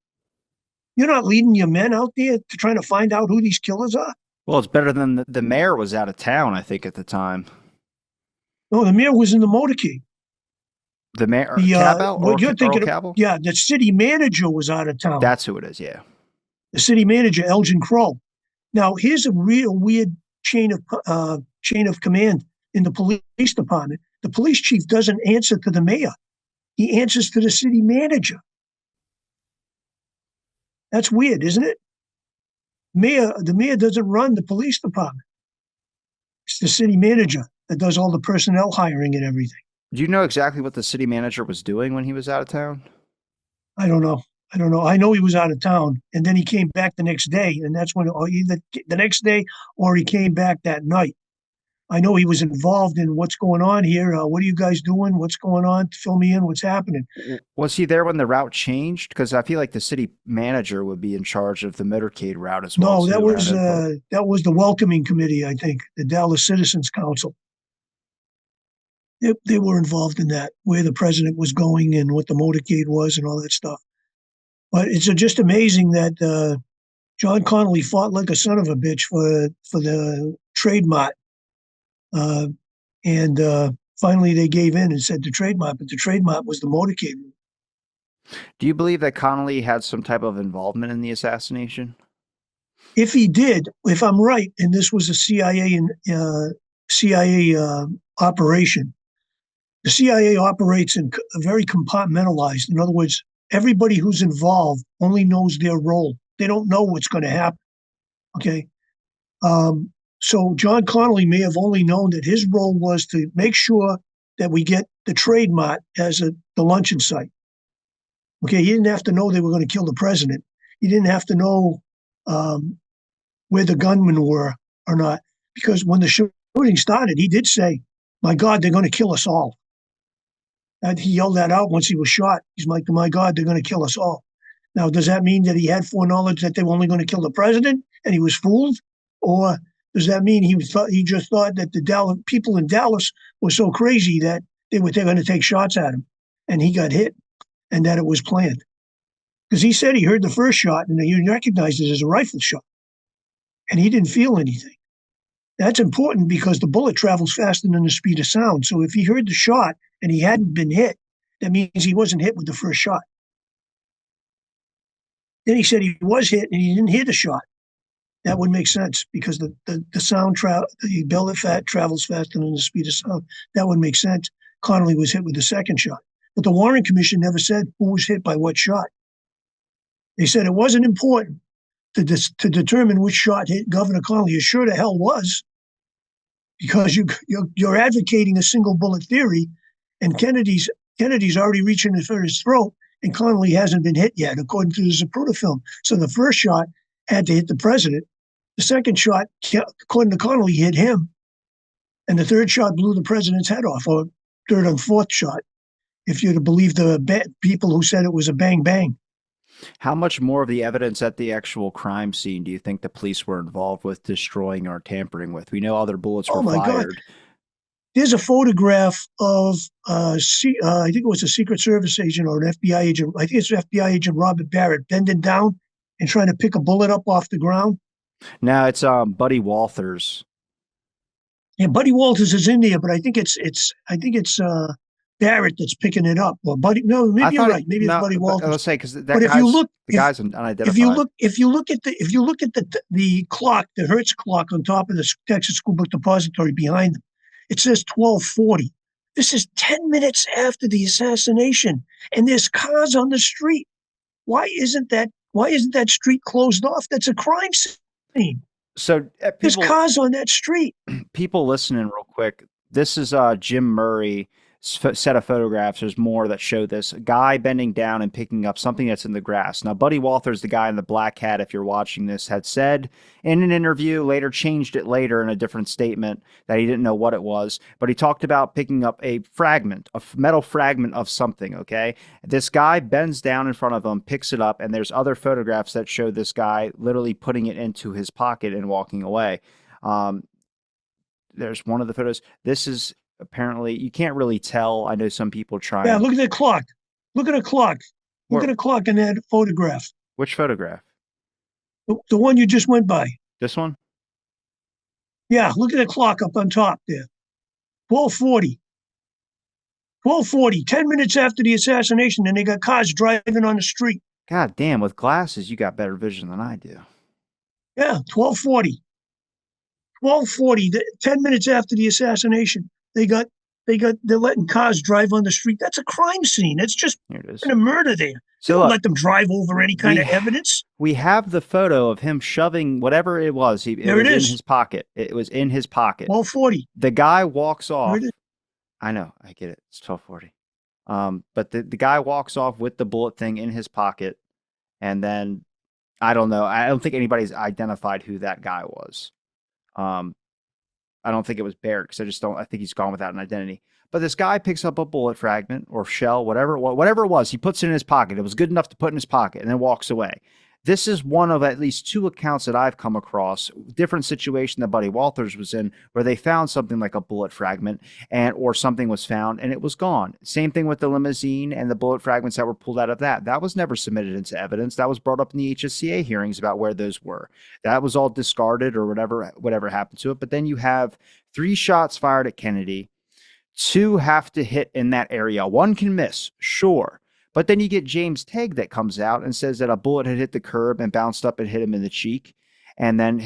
You're not leading your men out there to try to find out who these killers are. Well, it's better than the mayor was out of town, I think, at the time. No, the mayor was in the motorcade. The mayor, Cabell, what you're thinking of, Cabell? yeah, the city manager was out of town. That's who it is, yeah. The city manager, Elgin Crow. Now, here's a real weird chain of command in the police department. The police chief doesn't answer to the mayor. He answers to the city manager. That's weird, isn't it? The mayor doesn't run the police department. It's the city manager that does all the personnel hiring and everything. Do you know exactly what the city manager was doing when he was out of town? I don't know. I know he was out of town, and then he came back the next day, and that's when either the next day or he came back that night. I know he was involved in what's going on here. What are you guys doing? What's going on? Fill me in. What's happening? Was he there when the route changed? Because I feel like the city manager would be in charge of the motorcade route as well. No, that was the welcoming committee, I think, the Dallas Citizens Council. They were involved in that, where the president was going and what the motorcade was and all that stuff. But it's just amazing that John Connolly fought like a son of a bitch for the trademark. And finally they gave in and said the trademark, but the trademark was the motorcade. Do you believe that Connolly had some type of involvement in the assassination? If he did, if I'm right, and this was a CIA operation, the CIA operates in very compartmentalized. In other words, everybody who's involved only knows their role. They don't know what's going to happen. Okay. So John Connolly may have only known that his role was to make sure that we get the trademark as the luncheon site. Okay, he didn't have to know they were going to kill the president. He didn't have to know where the gunmen were or not, because when the shooting started, he did say, "My God, they're going to kill us all." And he yelled that out once he was shot. He's like, "My God, they're going to kill us all." Now, does that mean that he had foreknowledge that they were only going to kill the president and he was fooled? Or does that mean he just thought that the people in Dallas were so crazy that they're going to take shots at him and he got hit and that it was planned? Because he said he heard the first shot and he recognized it as a rifle shot and he didn't feel anything. That's important because the bullet travels faster than the speed of sound. So if he heard the shot and he hadn't been hit, that means he wasn't hit with the first shot. Then he said he was hit and he didn't hear the shot. That would make sense because the sound the bullet travels faster than the speed of sound. That would make sense. Connolly was hit with the second shot. But the Warren Commission never said who was hit by what shot. They said it wasn't important to determine which shot hit Governor Connolly. It sure the hell was, because you're advocating a single bullet theory, and Kennedy's already reaching for his throat, and Connolly hasn't been hit yet, according to the Zapruder film. So the first shot had to hit the president. The second shot, according to Connolly, hit him. And the third shot blew the president's head off, or third and fourth shot, if you're to believe the people who said it was a bang-bang. How much more of the evidence at the actual crime scene do you think the police were involved with destroying or tampering with? We know other bullets were fired. God. There's a photograph of, I think it was a Secret Service agent or an FBI agent. I think it's FBI agent Robert Barrett bending down and trying to pick a bullet up off the ground. No, it's Buddy Walters. Yeah, Buddy Walters is in there, but I think it's Barrett that's picking it up. Well, maybe you're right. Maybe it's Buddy Walters. Let's say because the guy's unidentified. If you look at the clock, the Hertz clock on top of the Texas School Book Depository behind them, it says 12:40. This is 10 minutes after the assassination, and there's cars on the street. Why isn't that street closed off? That's a crime scene. So there's cars on that street. People listening real quick. This is Jim Murray set of photographs. There's more that show this guy bending down and picking up something that's in the grass. Now, Buddy Walters, the guy in the black hat, if you're watching this, had said in an interview, later changed it later in a different statement, that he didn't know what it was, but he talked about picking up a metal fragment of something, okay? This guy bends down in front of him, picks it up, and there's other photographs that show this guy literally putting it into his pocket and walking away. There's one of the photos. This is apparently, you can't really tell. I know some people try. Yeah, look at the clock. Look at a clock. Look at a clock in that photograph. Which photograph? The one you just went by. This one? Yeah, look at the clock up on top there. 12:40. 12:40, 10 minutes after the assassination, and they got cars driving on the street. God damn, with glasses, you got better vision than I do. Yeah, 12:40. 12:40, 10 minutes after the assassination, they're letting cars drive on the street. That's a crime scene. That's just Here it is. a murder there. So Don't let them drive over any kind of evidence. We have the photo of him shoving whatever it was. It was in his pocket. It was in his pocket. 12:40. The guy walks off. I know, I get it. It's 12:40. But the guy walks off with the bullet thing in his pocket, and then I don't know. I don't think anybody's identified who that guy was. I don't think it was Barrett because I think he's gone without an identity. But this guy picks up a bullet fragment or shell, whatever it was, he puts it in his pocket. It was good enough to put in his pocket and then walks away. This is one of at least two accounts that I've come across, different situation that Buddy Walters was in, where they found something like a bullet fragment or something was found and it was gone. Same thing with the limousine and the bullet fragments that were pulled out of that. That was never submitted into evidence. That was brought up in the HSCA hearings about where those were. That was all discarded or whatever happened to it. But then you have 3 shots fired at Kennedy. 2 have to hit in that area. 1 can miss, sure. But then you get James Tegg that comes out and says that a bullet had hit the curb and bounced up and hit him in the cheek and then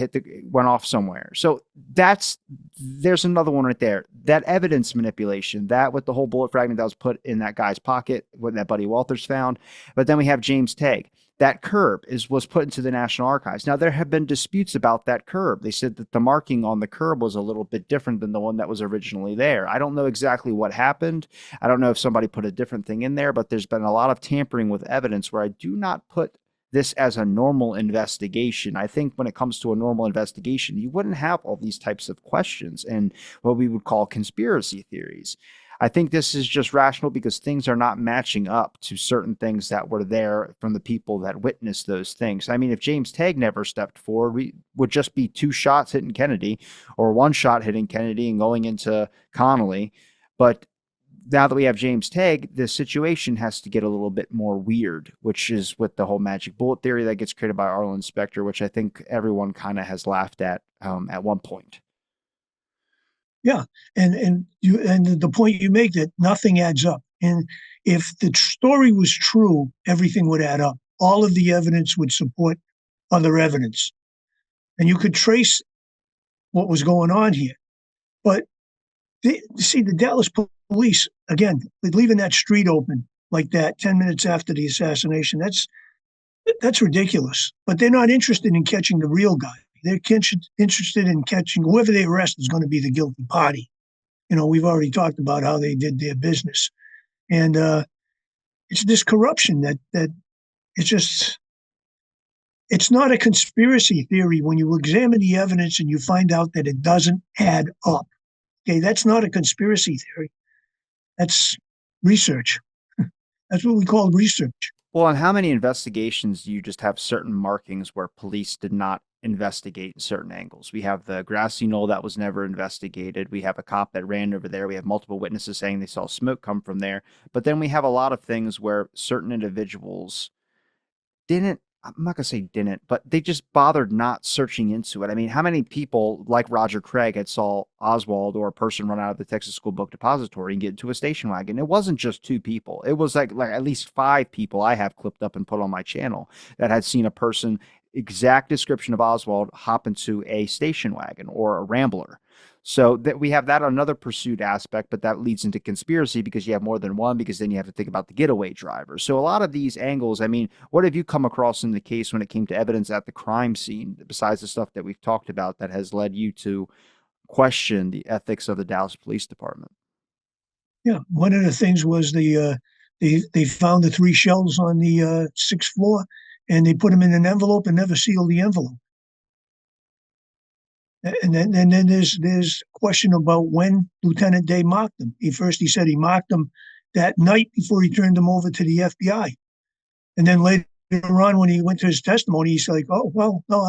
went off somewhere. So there's another one right there. That evidence manipulation, that with the whole bullet fragment that was put in that guy's pocket, what that Buddy Walters found. But then we have James Tegg. That curb was put into the National Archives. Now, there have been disputes about that curb. They said that the marking on the curb was a little bit different than the one that was originally there. I don't know exactly what happened. I don't know if somebody put a different thing in there, but there's been a lot of tampering with evidence where I do not put this as a normal investigation. I think when it comes to a normal investigation, you wouldn't have all these types of questions and what we would call conspiracy theories. I think this is just rational because things are not matching up to certain things that were there from the people that witnessed those things. I mean, if James Tegg never stepped forward, would just be 2 shots hitting Kennedy or 1 shot hitting Kennedy and going into Connolly. But now that we have James Tegg, the situation has to get a little bit more weird, which is with the whole magic bullet theory that gets created by Arlen Specter, which I think everyone kind of has laughed at one point. Yeah, and the point you make that nothing adds up. And if the story was true, everything would add up. All of the evidence would support other evidence. And you could trace what was going on here. But the Dallas police, again, leaving that street open like that 10 minutes after the assassination, that's ridiculous. But they're not interested in catching the real guy. They're interested in catching whoever they arrest is going to be the guilty party. You know, we've already talked about how they did their business. And it's this corruption that it's not a conspiracy theory when you examine the evidence and you find out that it doesn't add up. Okay, that's not a conspiracy theory. That's research. That's what we call research. Well, and how many investigations do you just have certain markings where police did not investigate in certain angles? We have the grassy knoll that was never investigated. We have a cop that ran over there. We have multiple witnesses saying they saw smoke come from there. But then we have a lot of things where certain individuals didn't, I'm not going to say didn't, but they just bothered not searching into it. I mean, how many people like Roger Craig had saw Oswald or a person run out of the Texas School Book Depository and get into a station wagon? It wasn't just 2 people. It was like at least 5 people I have clipped up and put on my channel that had seen a person, exact description of Oswald, hop into a station wagon or a Rambler. So that we have that another pursuit aspect, but that leads into conspiracy because you have more than one, because then you have to think about the getaway driver. So a lot of these angles, I mean, what have you come across in the case when it came to evidence at the crime scene, besides the stuff that we've talked about that has led you to question the ethics of the Dallas Police Department? Yeah, one of the things was they found the 3 shells on the 6th floor, and they put them in an envelope and never sealed the envelope. And then there's question about when Lieutenant Day mocked them. He said he mocked them that night before he turned them over to the FBI. And then later on, when he went to his testimony, he's like, "Oh, well, no,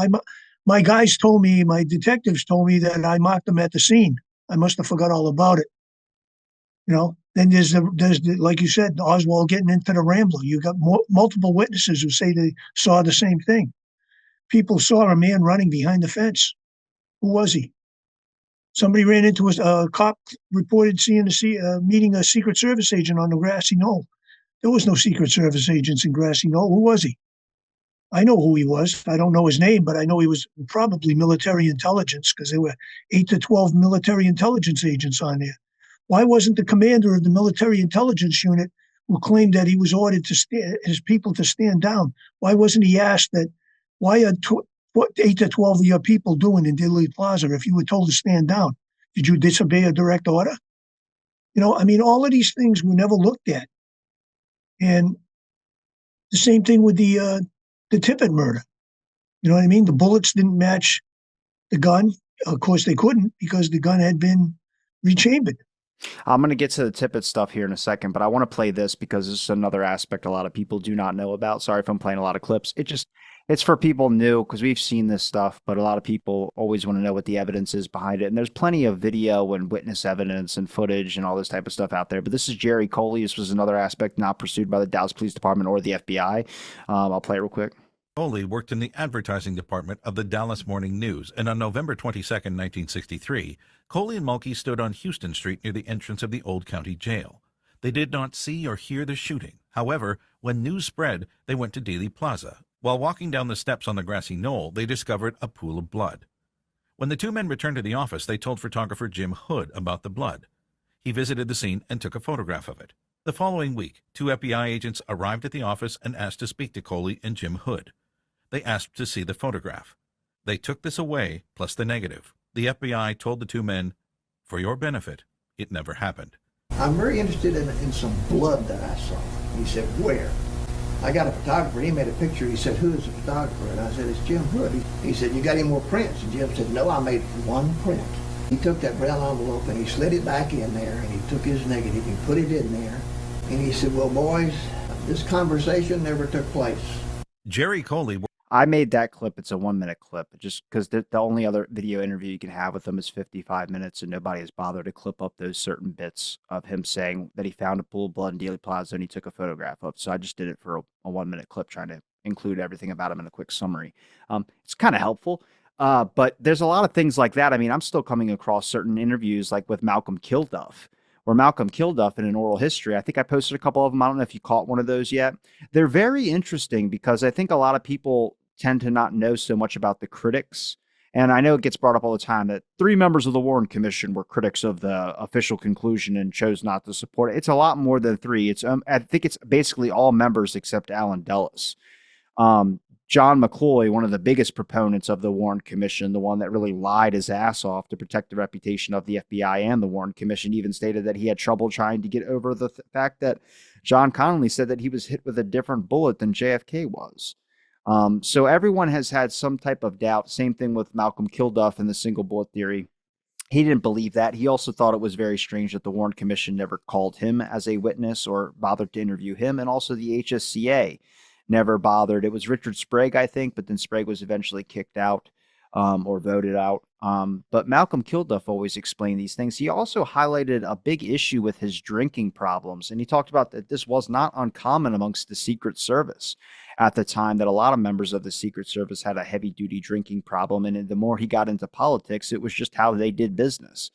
my guys told me, my detectives told me that I mocked them at the scene. I must have forgot all about it." You know, Then like you said, Oswald getting into the Rambler. You got multiple witnesses who say they saw the same thing. People saw a man running behind the fence. Who was he? Somebody ran into a cop reported meeting a Secret Service agent on the grassy knoll. There was no Secret Service agents in Grassy Knoll. Who was he? I know who he was. I don't know his name, but I know he was probably military intelligence because there were 8 to 12 military intelligence agents on there. Why wasn't the commander of the military intelligence unit who claimed that he was ordered to his people to stand down? Why wasn't he asked that? Why are 8 to 12 of your people doing in Dealey Plaza if you were told to stand down? Did you disobey a direct order? All of these things were never looked at. And the same thing with the Tippett murder. You know what I mean? The bullets didn't match the gun. Of course, they couldn't because the gun had been rechambered. I'm going to get to the Tippett stuff here in a second, but I want to play this because this is another aspect a lot of people do not know about. Sorry if I'm playing a lot of clips. It's for people new because we've seen this stuff, but a lot of people always want to know what the evidence is behind it. And there's plenty of video and witness evidence and footage and all this type of stuff out there. But this is Jerry Coley. This was another aspect not pursued by the Dallas Police Department or the FBI. I'll play it real quick. Coley worked in the advertising department of the Dallas Morning News, and on November 22, 1963, Coley and Mulkey stood on Houston Street near the entrance of the Old County Jail. They did not see or hear the shooting. However, when news spread, they went to Dealey Plaza. While walking down the steps on the grassy knoll, they discovered a pool of blood. When the two men returned to the office, they told photographer Jim Hood about the blood. He visited the scene and took a photograph of it. The following week, 2 FBI agents arrived at the office and asked to speak to Coley and Jim Hood. They asked to see the photograph. They took this away, plus the negative. The FBI told the two men, "For your benefit, it never happened." I'm very interested in some blood that I saw. He said, "Where?" I got a photographer. He made a picture. He said, "Who is the photographer?" And I said, "It's Jim Hood." He said, "You got any more prints?" And Jim said, "No, I made one print." He took that brown envelope and he slid it back in there and he took his negative and put it in there. And he said, "Well, boys, this conversation never took place." Jerry Coley. I made that clip. It's a 1-minute clip just because the only other video interview you can have with him is 55 minutes and nobody has bothered to clip up those certain bits of him saying that he found a pool of blood in Dealey Plaza and he took a photograph of. So I just did it for a 1-minute clip trying to include everything about him in a quick summary. It's kind of helpful. But there's a lot of things like that. I mean, I'm still coming across certain interviews like with Malcolm Kilduff, where Malcolm Kilduff in an oral history, I think I posted a couple of them. I don't know if you caught one of those yet. They're very interesting because I think a lot of people tend to not know so much about the critics. And I know it gets brought up all the time that 3 members of the Warren Commission were critics of the official conclusion and chose not to support it. It's a lot more than 3. It's I think it's basically all members except Alan Dulles. John McCloy, one of the biggest proponents of the Warren Commission, the one that really lied his ass off to protect the reputation of the FBI and the Warren Commission, even stated that he had trouble trying to get over the fact that John Connally said that he was hit with a different bullet than JFK was. So everyone has had some type of doubt. Same thing with Malcolm Kilduff and the single bullet theory. He didn't believe that. He also thought it was very strange that the Warren Commission never called him as a witness or bothered to interview him. And also the HSCA never bothered. It was Richard Sprague, I think, but then Sprague was eventually kicked out or voted out. But Malcolm Kilduff always explained these things. He also highlighted a big issue with his drinking problems. And he talked about that this was not uncommon amongst the Secret Service at the time, that a lot of members of the Secret Service had a heavy duty drinking problem. And the more he got into politics, it was just how they did business.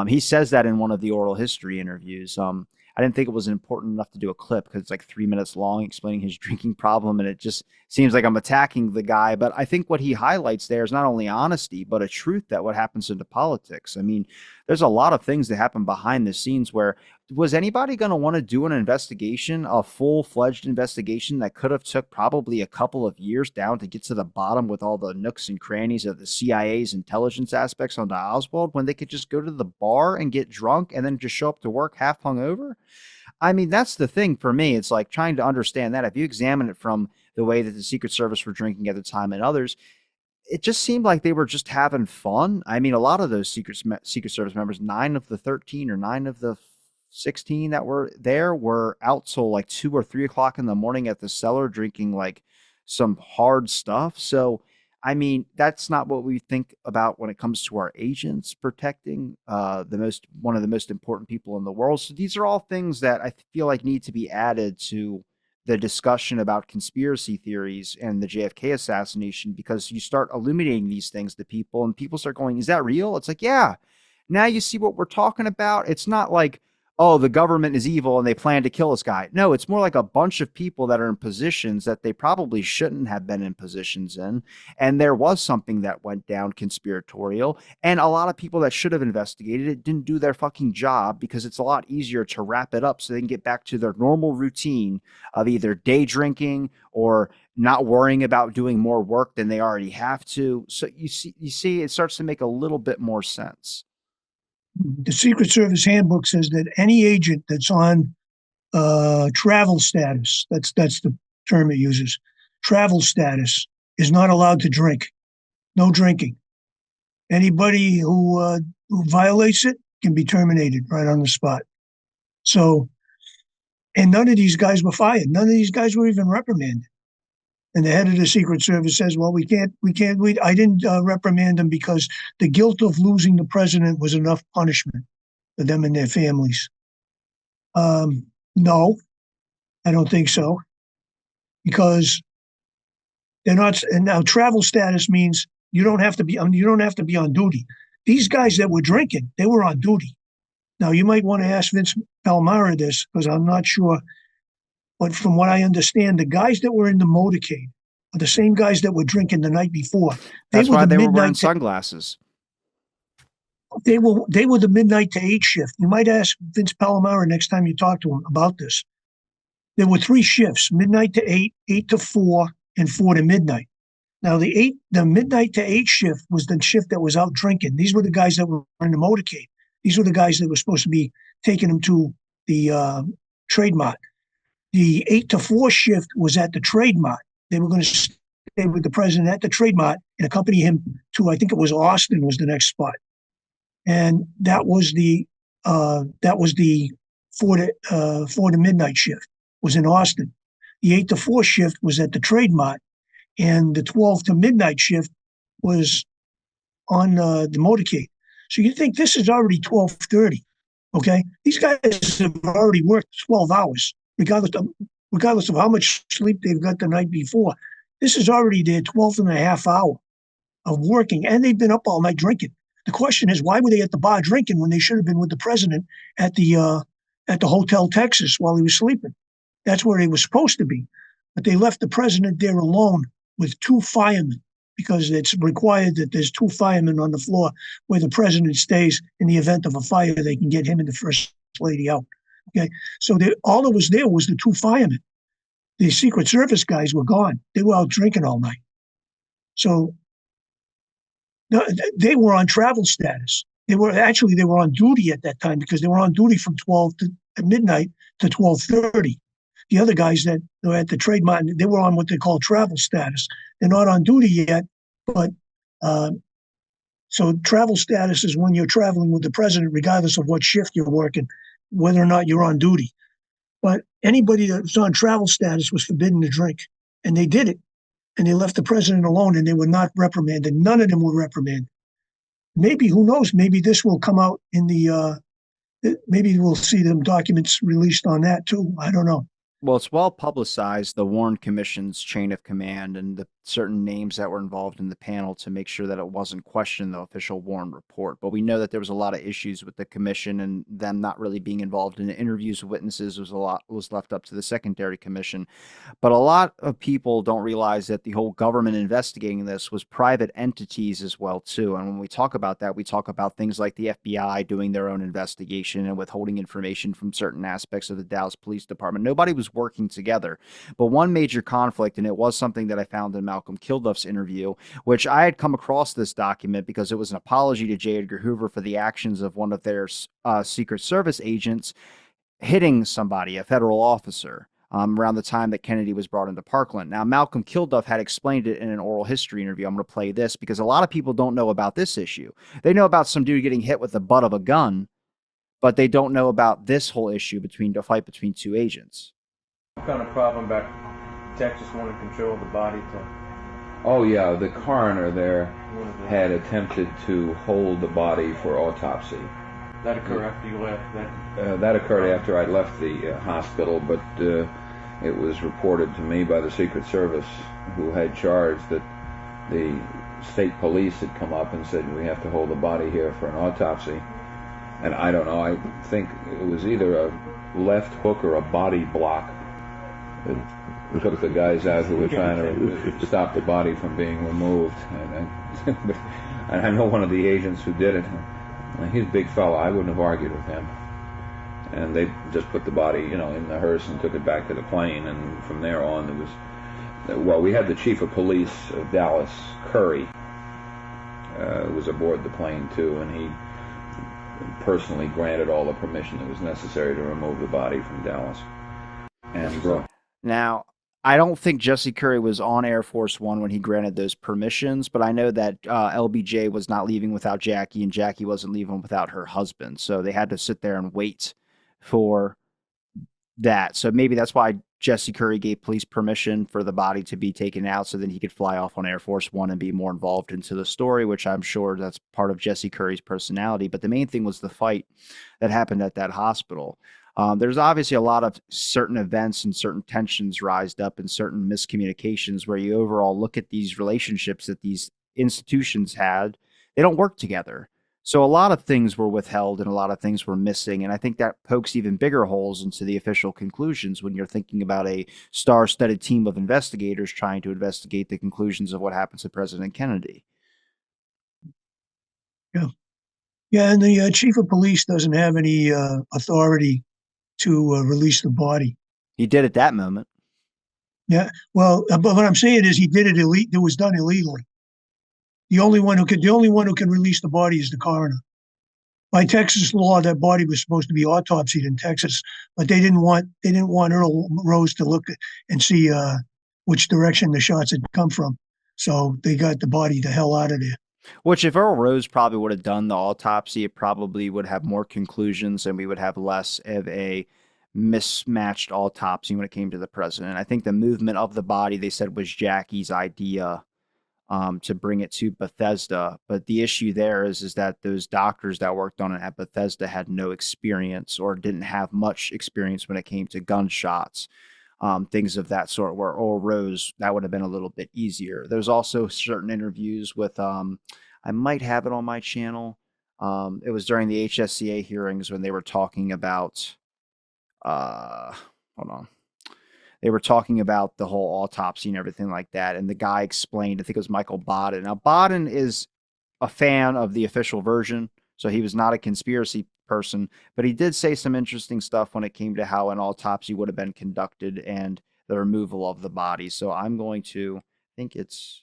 He says that in one of the oral history interviews. I didn't think it was important enough to do a clip because it's like 3 minutes long explaining his drinking problem. And it just seems like I'm attacking the guy. But I think what he highlights there is not only honesty, but a truth that what happens into politics. I mean, there's a lot of things that happen behind the scenes where was anybody going to want to do an investigation, a full-fledged investigation that could have took probably a couple of years down to get to the bottom with all the nooks and crannies of the CIA's intelligence aspects onto Oswald when they could just go to the bar and get drunk and then just show up to work half hungover? I mean, that's the thing for me. It's like trying to understand that. If you examine it from the way that the Secret Service were drinking at the time and others, it just seemed like they were just having fun. I mean, a lot of those Secret Service members, 9 of the 13 or 9 of the 16 that were there were out till like 2 or 3 o'clock in the morning at the cellar drinking like some hard stuff. So I mean, that's not what we think about when it comes to our agents protecting one of the most important people in the world. So these are all things that I feel like need to be added to the discussion about conspiracy theories and the JFK assassination, because you start illuminating these things to people and people start going, is that real? It's like, yeah. Now you see what we're talking about. It's not like, oh, the government is evil and they plan to kill this guy. No, it's more like a bunch of people that are in positions that they probably shouldn't have been in positions in. And there was something that went down conspiratorial. And a lot of people that should have investigated it didn't do their fucking job, because it's a lot easier to wrap it up so they can get back to their normal routine of either day drinking or not worrying about doing more work than they already have to. So you see, it starts to make a little bit more sense. The Secret Service handbook says that any agent that's on travel status, that's the term it uses, travel status, is not allowed to drink. No drinking. Anybody who violates it can be terminated right on the spot. So, and none of these guys were fired. None of these guys were even reprimanded. And the head of the Secret Service says, well, I didn't reprimand them because the guilt of losing the president was enough punishment for them and their families. No, I don't think so. Because they're not, and now travel status means you don't have to be on duty. These guys that were drinking, they were on duty. Now you might want to ask Vince Palmara this, because I'm not sure. But from what I understand, the guys that were in the motorcade are the same guys that were drinking the night before. That's why they were wearing sunglasses. They were the midnight to 8 shift. You might ask Vince Palmara next time you talk to him about this. There were 3 shifts: midnight to 8, 8 to 4, and 4 to midnight. Now the midnight to 8 shift was the shift that was out drinking. These were the guys that were in the motorcade. These were the guys that were supposed to be taking them to the Trade Mart. The 8 to 4 shift was at the Trade Mart. They were going to stay with the president at the Trade Mart and accompany him to, I think it was Austin was the next spot. And that was the 4 to midnight shift was in Austin. The 8 to 4 shift was at the Trade Mart, and the 12 to midnight shift was on the motorcade. So you think this is already 12:30, okay? These guys have already worked 12 hours. Regardless of how much sleep they've got the night before. This is already their 12th and a half hour of working, and they've been up all night drinking. The question is, why were they at the bar drinking when they should have been with the president at the Hotel Texas while he was sleeping? That's where they were supposed to be. But they left the president there alone with 2 firemen, because it's required that there's 2 firemen on the floor where the president stays. In the event of a fire, they can get him and the first lady out. Okay, so all that was there was the 2 firemen. The Secret Service guys were gone. They were out drinking all night. So they were on travel status. They were on duty at that time, because they were on duty from 12 at midnight to 12:30. The other guys that were at the Trade Mart, they were on what they call travel status. They're not on duty yet, but so travel status is when you're traveling with the president, regardless of what shift you're working, whether or not you're on duty. But anybody that was on travel status was forbidden to drink. And they did it. And they left the president alone, and they were not reprimanded. None of them were reprimanded. Maybe, who knows, maybe this will come out in maybe we'll see them documents released on that too. I don't know. Well, it's well publicized, the Warren Commission's chain of command and the certain names that were involved in the panel, to make sure that it wasn't questioned the official Warren report. But we know that there was a lot of issues with the commission, and them not really being involved in the interviews with witnesses was left up to the secondary commission. But a lot of people don't realize that the whole government investigating this was private entities as well too. And when we talk about that, we talk about things like the FBI doing their own investigation and withholding information from certain aspects of the Dallas Police Department. Nobody was working together. But one major conflict, and it was something that I found in Malcolm Kilduff's interview, which I had come across this document because it was an apology to J. Edgar Hoover for the actions of one of their Secret Service agents hitting somebody, a federal officer, around the time that Kennedy was brought into Parkland. Now, Malcolm Kilduff had explained it in an oral history interview. I'm going to play this because a lot of people don't know about this issue. They know about some dude getting hit with the butt of a gun, but they don't know about this whole issue between the fight between 2 agents. What kind of problem about Texas wanting control of the body to Oh yeah, the coroner there had attempted to hold the body for autopsy. That occurred after you left? That occurred after I left the hospital, but it was reported to me by the Secret Service, who had charge, that the state police had come up and said, we have to hold the body here for an autopsy. And I don't know, I think it was either a left hook or a body block that took the guys out who were trying to stop the body from being removed. And I know one of the agents who did it. He's a big fella. I wouldn't have argued with him. And they just put the body, in the hearse and took it back to the plane. And from there on, we had the chief of police of Dallas, Curry, who was aboard the plane too, and he personally granted all the permission that was necessary to remove the body from Dallas. And now, I don't think Jesse Curry was on Air Force One when he granted those permissions, but I know that LBJ was not leaving without Jackie, and Jackie wasn't leaving without her husband. So they had to sit there and wait for that. So maybe that's why Jesse Curry gave police permission for the body to be taken out, so then he could fly off on Air Force One and be more involved into the story, which I'm sure that's part of Jesse Curry's personality. But the main thing was the fight that happened at that hospital. There's obviously a lot of certain events and certain tensions rised up and certain miscommunications where you overall look at these relationships that these institutions had. They don't work together. So a lot of things were withheld and a lot of things were missing. And I think that pokes even bigger holes into the official conclusions when you're thinking about a star-studded team of investigators trying to investigate the conclusions of what happened to President Kennedy. Yeah. Yeah, and the chief of police doesn't have any authority to release the body. He did at that moment. Yeah, well, but what I'm saying is he did it it was done illegally. The only one who can release the body is the coroner. By Texas law, that body was supposed to be autopsied in Texas, but they didn't want Earl Rose to look and see which direction the shots had come from. So they got the body the hell out of there. Which, if Earl Rose probably would have done the autopsy, it probably would have more conclusions and we would have less of a mismatched autopsy when it came to the president. I think the movement of the body, they said, was Jackie's idea to bring it to Bethesda. But the issue there is that those doctors that worked on it at Bethesda had no experience or didn't have much experience when it came to gunshots. Things of that sort, where Earl Rose, that would have been a little bit easier. There's also certain interviews with, I might have it on my channel. It was during the HSCA hearings when they were talking about, hold on. They were talking about the whole autopsy and everything like that. And the guy explained, I think it was Michael Bodden. Now, Bodden is a fan of the official version, so he was not a conspiracy person, but he did say some interesting stuff when it came to how an autopsy would have been conducted and the removal of the body. So I'm going to, I think it's,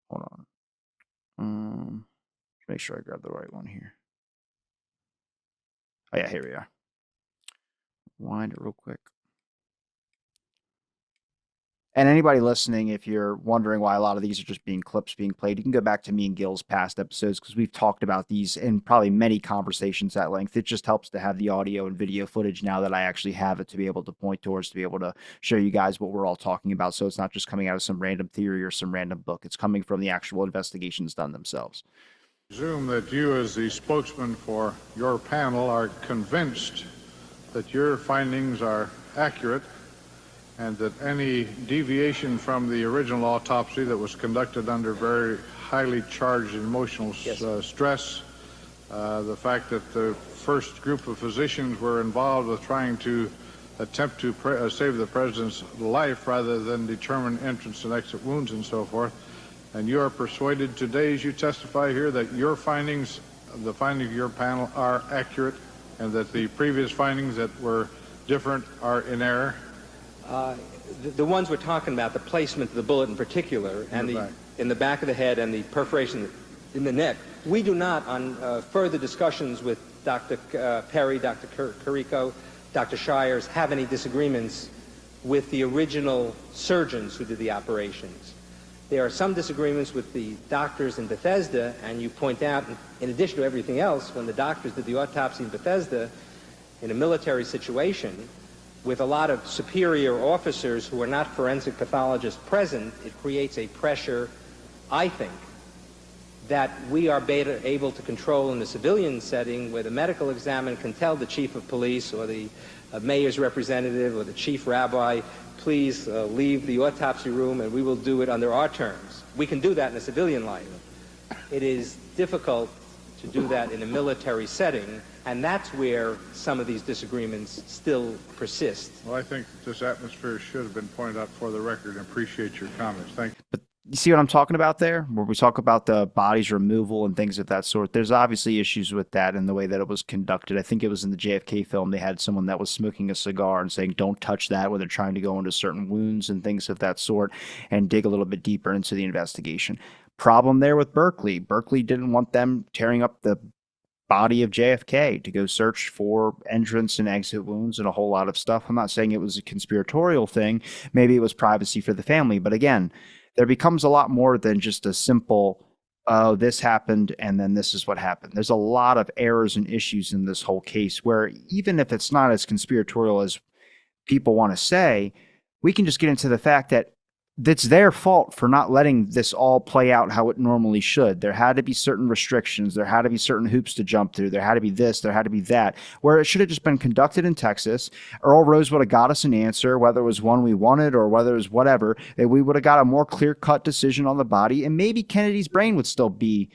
hold on, make sure I grab the right one here. Oh yeah, here we are. Wind it real quick. And anybody listening, if you're wondering why a lot of these are just clips being played, you can go back to me and Gil's past episodes because we've talked about these in probably many conversations at length. It just helps to have the audio and video footage now that I actually have it to be able to point towards, to be able to show you guys what we're all talking about. So it's not just coming out of some random theory or some random book. It's coming from the actual investigations done themselves. I presume that you, as the spokesman for your panel, are convinced that your findings are accurate and that any deviation from the original autopsy that was conducted under very highly charged emotional stress, the fact that the first group of physicians were involved with trying to attempt to save the president's life rather than determine entrance and exit wounds and so forth, and you are persuaded today as you testify here that your findings, the findings of your panel, are accurate and that the previous findings that were different are in error? The ones we're talking about, the placement of the bullet in particular, and in the back of the head and the perforation in the neck, we do not, on further discussions with Dr. Perry, Dr. Carrico, Dr. Shires, have any disagreements with the original surgeons who did the operations. There are some disagreements with the doctors in Bethesda, and you point out, in addition to everything else, when the doctors did the autopsy in Bethesda, in a military situation, with a lot of superior officers who are not forensic pathologists present, it creates a pressure, I think, that we are better able to control in the civilian setting, where the medical examiner can tell the chief of police or the mayor's representative or the chief rabbi, please leave the autopsy room and we will do it under our terms. We can do that in a civilian life. It is difficult to do that in a military setting, and that's where some of these disagreements still persist. Well, I think this atmosphere should have been pointed out for the record, and appreciate your comments. Thank you. But you see what I'm talking about there? Where we talk about the body's removal and things of that sort. There's obviously issues with that and the way that it was conducted. I think it was in the JFK film. They had someone that was smoking a cigar and saying, don't touch that, when they're trying to go into certain wounds and things of that sort and dig a little bit deeper into the investigation. Problem there with Berkeley. Berkeley didn't want them tearing up the body of JFK to go search for entrance and exit wounds and a whole lot of stuff. I'm not saying it was a conspiratorial thing. Maybe it was privacy for the family. But again, there becomes a lot more than just a simple, oh, this happened and then this is what happened. There's a lot of errors and issues in this whole case where even if it's not as conspiratorial as people want to say, we can just get into the fact that it's their fault for not letting this all play out how it normally should. There had to be certain restrictions. There had to be certain hoops to jump through. There had to be this. There had to be that. Where it should have just been conducted in Texas. Earl Rose would have got us an answer, whether it was one we wanted or whether it was whatever. That we would have got a more clear-cut decision on the body, and maybe Kennedy's brain would still be,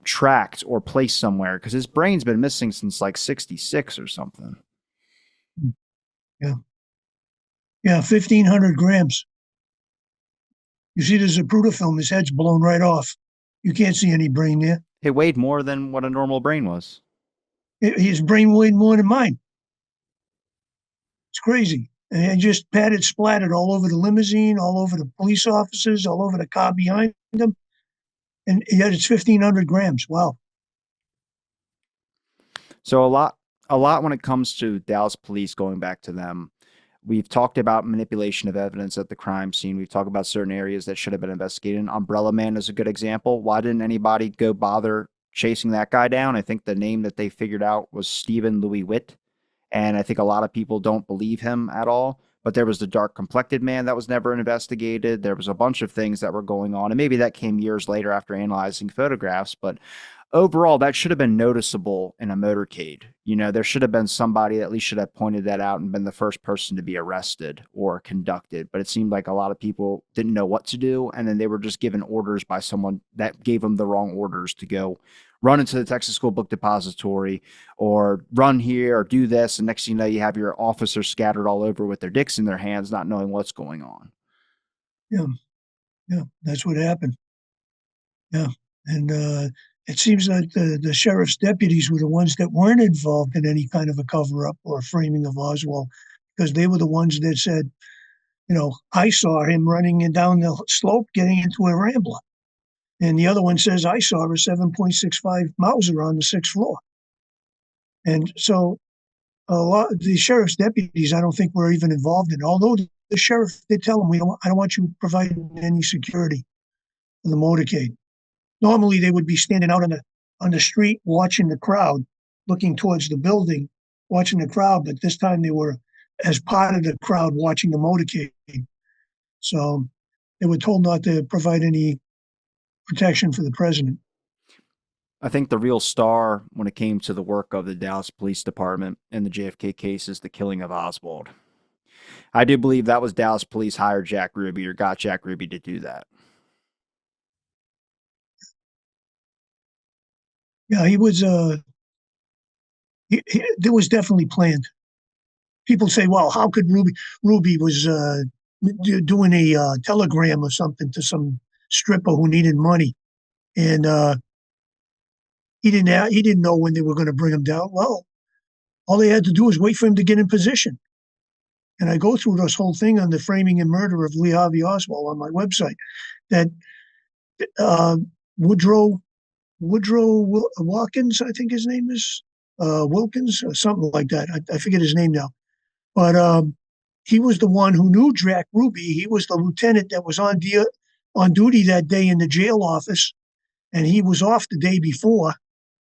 tracked or placed somewhere, because his brain's been missing since like 66 or something. Yeah. Yeah, 1,500 grams. You see the Zapruder film, his head's blown right off. You can't see any brain there. It weighed more than what a normal brain was. His brain weighed more than mine. It's crazy. And just padded, splattered all over the limousine, all over the police officers, all over the car behind them. And yet it's 1,500 grams. Wow. So a lot when it comes to Dallas police, going back to them. We've talked about manipulation of evidence at the crime scene. We've talked about certain areas that should have been investigated. Umbrella Man is a good example. Why didn't anybody go bother chasing that guy down? I think the name that they figured out was Stephen Louis Witt. And I think a lot of people don't believe him at all. But there was the dark complected man that was never investigated. There was a bunch of things that were going on. And maybe that came years later after analyzing photographs. But overall, that should have been noticeable in a motorcade. There should have been somebody that at least should have pointed that out and been the first person to be arrested or conducted. But it seemed like a lot of people didn't know what to do. And then they were just given orders by someone that gave them the wrong orders to go run into the Texas School Book Depository or run here or do this. And next thing you know, you have your officers scattered all over with their dicks in their hands, not knowing what's going on. Yeah, that's what happened. Yeah. And it seems like the sheriff's deputies were the ones that weren't involved in any kind of a cover-up or a framing of Oswald, because they were the ones that said, I saw him running down the slope getting into a Rambler. And the other one says, I saw a 7.65 Mauser on the 6th floor. And so a lot of the sheriff's deputies, I don't think were even involved in it. Although the sheriff did tell them, I don't want you providing any security for the motorcade. Normally, they would be standing out on the street watching the crowd, looking towards the building, watching the crowd. But this time they were as part of the crowd watching the motorcade. So they were told not to provide any protection for the president. I think the real star when it came to the work of the Dallas Police Department in the JFK case is the killing of Oswald. I do believe that was Dallas Police hired Jack Ruby or got Jack Ruby to do that. Yeah, he was. It was definitely planned. People say, "Well, how could Ruby was doing a telegram or something to some stripper who needed money, and he didn't know when they were going to bring him down." Well, all they had to do was wait for him to get in position. And I go through this whole thing on the framing and murder of Lee Harvey Oswald on my website. That Woodrow Watkins, I think his name is, Wilkins, or something like that. I forget his name now. But he was the one who knew Jack Ruby. He was the lieutenant that was on duty that day in the jail office, and he was off the day before.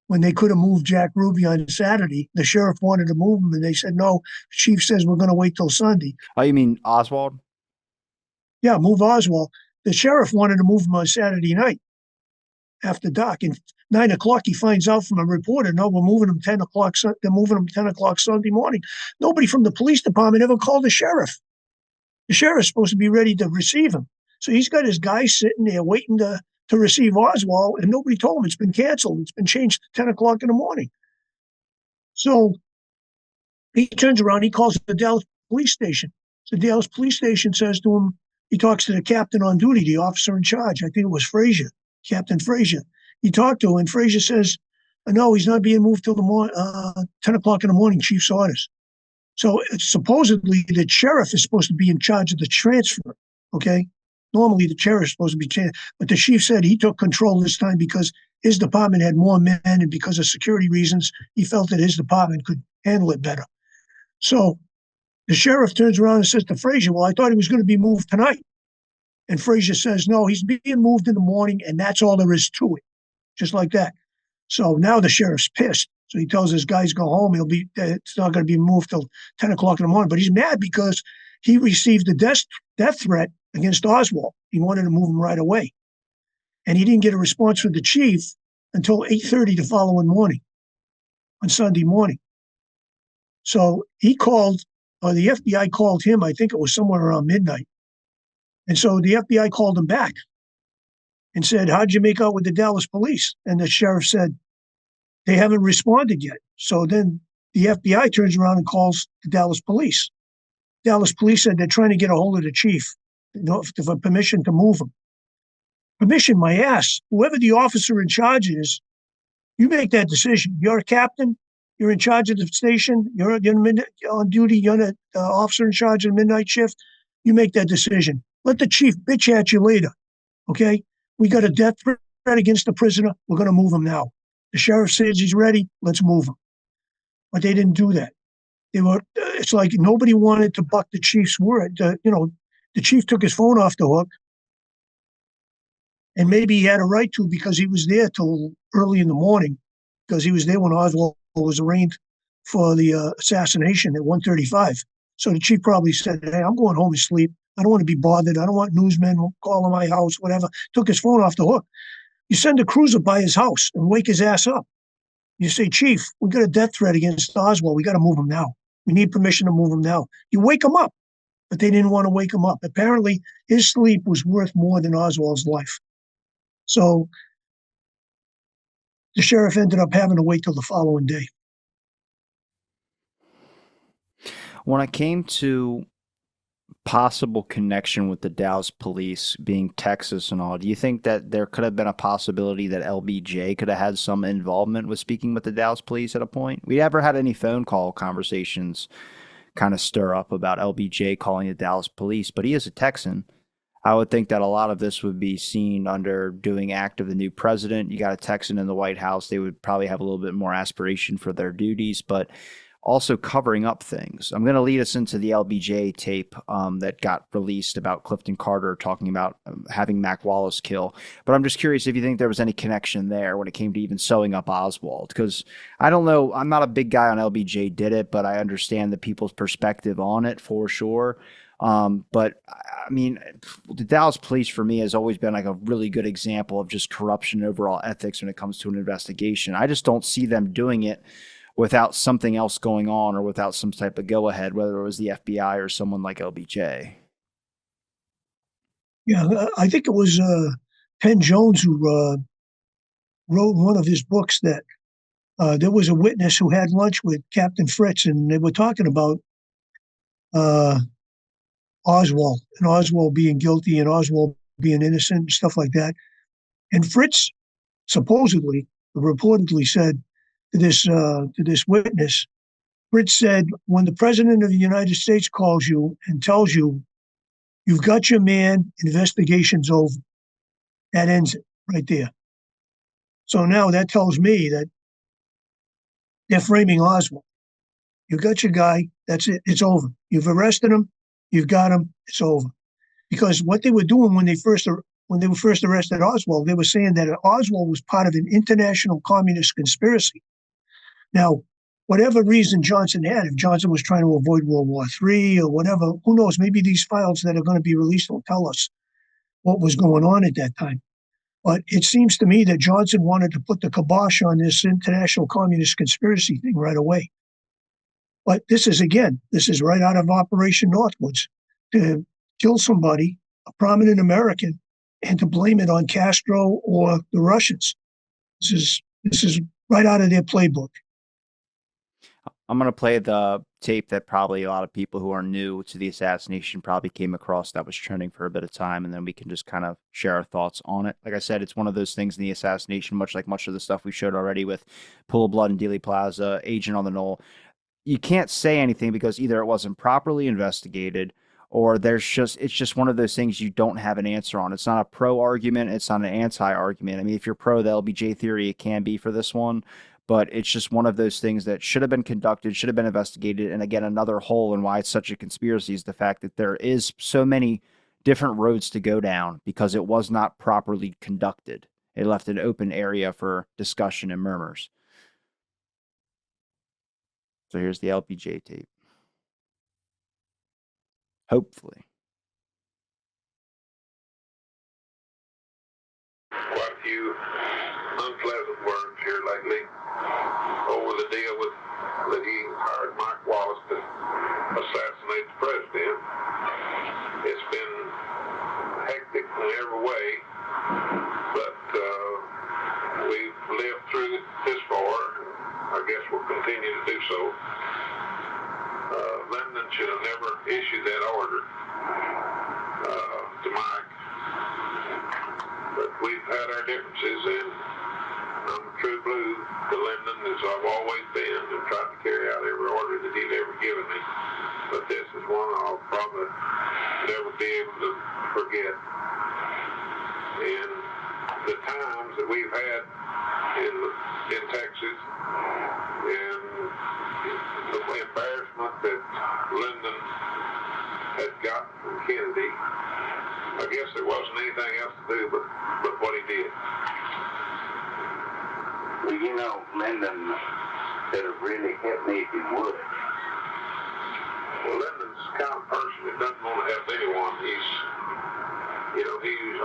when they could have moved Jack Ruby on Saturday. The sheriff wanted to move him, and they said, no, the chief says we're going to wait till Sunday. Oh, you mean Oswald? Yeah, move Oswald. The sheriff wanted to move him on Saturday night after dark. And 9 o'clock, he finds out from a reporter, no, we're moving him 10 o'clock. They're moving him 10 o'clock Sunday morning. Nobody from the police department ever called the sheriff. The sheriff's supposed to be ready to receive him. So he's got his guys sitting there waiting to receive Oswald, and nobody told him it's been canceled. It's been changed to 10 o'clock in the morning. So he turns around, he calls the Dallas police station. So the Dallas police station says to him, he talks to the captain on duty, the officer in charge. I think it was Frazier, Captain Frazier. He talked to him, and Frazier says, no, he's not being moved till the 10 o'clock in the morning, chief's orders. So it's supposedly the sheriff is supposed to be in charge of the transfer, okay? Normally the sheriff is supposed to be, but the chief said he took control this time because his department had more men, and because of security reasons, he felt that his department could handle it better. So the sheriff turns around and says to Frazier, well, I thought he was going to be moved tonight. And Frazier says, no, he's being moved in the morning, and that's all there is to it, just like that. So now the sheriff's pissed. So he tells his guys, go home. It's not going to be moved till 10 o'clock in the morning. But he's mad because he received a death threat against Oswald. He wanted to move him right away. And he didn't get a response from the chief until 8:30 the following morning, on Sunday morning. So he called, or the FBI called him, I think it was somewhere around midnight. And so the FBI called him back and said, how'd you make out with the Dallas police? And the sheriff said, they haven't responded yet. So then the FBI turns around and calls the Dallas police. Dallas police said they're trying to get a hold of the chief for permission to move him. Permission, my ass. Whoever the officer in charge is, you make that decision. You're a captain. You're in charge of the station. You're on duty. You're an officer in charge of the midnight shift. You make that decision. Let the chief bitch at you later. Okay? We got a death threat against the prisoner. We're going to move him now. The sheriff says he's ready. Let's move him. But they didn't do that. It's like nobody wanted to buck the chief's word. The chief took his phone off the hook. And maybe he had a right to, because he was there till early in the morning, because he was there when Oswald was arraigned for the assassination at 1:35. So the chief probably said, hey, I'm going home to sleep. I don't want to be bothered. I don't want newsmen calling my house, whatever. Took his phone off the hook. You send a cruiser by his house and wake his ass up. You say, Chief, we got a death threat against Oswald. We got to move him now. We need permission to move him now. You wake him up. But they didn't want to wake him up. Apparently, his sleep was worth more than Oswald's life. So the sheriff ended up having to wait till the following day. When it came to possible connection with the Dallas police being Texas and all, do you think that there could have been a possibility that LBJ could have had some involvement with speaking with the Dallas police at a point? We never had any phone call conversations kind of stir up about LBJ calling the Dallas police, but he is a Texan. I would think that a lot of this would be seen under doing act of the new president. You got a Texan in the White House. They would probably have a little bit more aspiration for their duties, but also covering up things. I'm going to lead us into the LBJ tape that got released about Clifton Carter talking about having Mac Wallace kill. But I'm just curious if you think there was any connection there when it came to even sewing up Oswald. Because I don't know, I'm not a big guy on LBJ did it, but I understand the people's perspective on it for sure. But I mean, the Dallas police for me has always been like a really good example of just corruption and overall ethics when it comes to an investigation. I just don't see them doing it without something else going on or without some type of go-ahead, whether it was the FBI or someone like LBJ. Yeah, I think it was Penn Jones who wrote in one of his books that there was a witness who had lunch with Captain Fritz, and they were talking about Oswald, and Oswald being guilty and Oswald being innocent and stuff like that. And Fritz supposedly, reportedly said to this witness, Fritz said, when the president of the United States calls you and tells you, you've got your man, investigation's over. That ends it right there. So now that tells me that they're framing Oswald. You've got your guy, that's it, it's over. You've arrested him, you've got him, it's over. Because what they were doing when when they were first arrested Oswald, they were saying that Oswald was part of an international communist conspiracy. Now, whatever reason Johnson had, if Johnson was trying to avoid World War III or whatever, who knows, maybe these files that are going to be released will tell us what was going on at that time. But it seems to me that Johnson wanted to put the kibosh on this international communist conspiracy thing right away. But this is right out of Operation Northwoods, to kill somebody, a prominent American, and to blame it on Castro or the Russians. This is right out of their playbook. I'm going to play the tape that probably a lot of people who are new to the assassination probably came across that was trending for a bit of time, and then we can just kind of share our thoughts on it. Like I said, it's one of those things in the assassination, much like much of the stuff we showed already with Pool of Blood and Dealey Plaza, Agent on the Knoll. You can't say anything because either it wasn't properly investigated or it's just one of those things you don't have an answer on. It's not a pro argument. It's not an anti argument. I mean, if you're pro the LBJ theory, it can be for this one, but it's just one of those things that should have been conducted, should have been investigated. And again, another hole in why it's such a conspiracy is the fact that there is so many different roads to go down because it was not properly conducted. It left an open area for discussion and murmurs. So here's the LBJ tape. Hopefully. Quite a few unpleasant words here lately over the deal that he hired Mike Wallace to assassinate the president. It's been hectic in every way, but we've lived through this far. I guess we'll continue to do so. Lyndon should have never issued that order to Mike. But we've had our differences, and I'm a true blue to Lyndon, as I've always been, and tried to carry out every order that he'd ever given me. But this is one I'll probably never be able to forget. And the times that we've had in Texas, and the embarrassment that Lyndon had gotten from Kennedy, I guess there wasn't anything else to do but what he did. Well, you know, Lyndon could have really helped me if he would. Well, Lyndon's the kind of person that doesn't want to help anyone. He's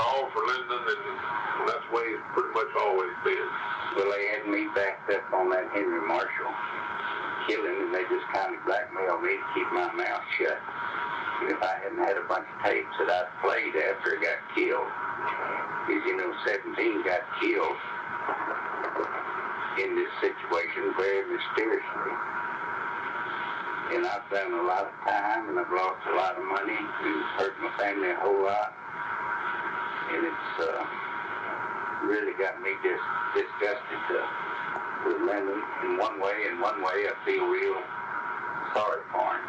all for Lyndon, and that's the way he's pretty much always been. Well, they had me backed up on that Henry Marshall killing, and they just kind of blackmailed me to keep my mouth shut. And if I hadn't had a bunch of tapes that I played after he got killed, because, 17 got killed in this situation very mysteriously. And I've done a lot of time, and I've lost a lot of money, and hurt my family a whole lot. And it's really got me just disgusted with Lyndon in one way. In one way, I feel real sorry for him.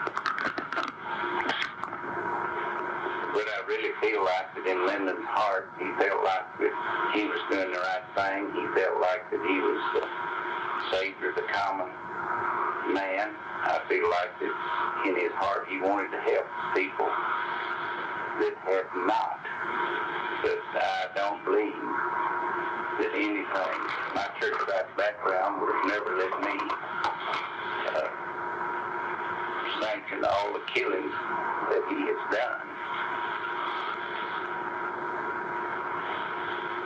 But I really feel like that in Lyndon's heart, he felt like that he was doing the right thing. He felt like that he was the savior of the common man. I feel like that in his heart, he wanted to help people that have not. But I don't believe that anything, my church-like background would have never let me sanction all the killings that he has done.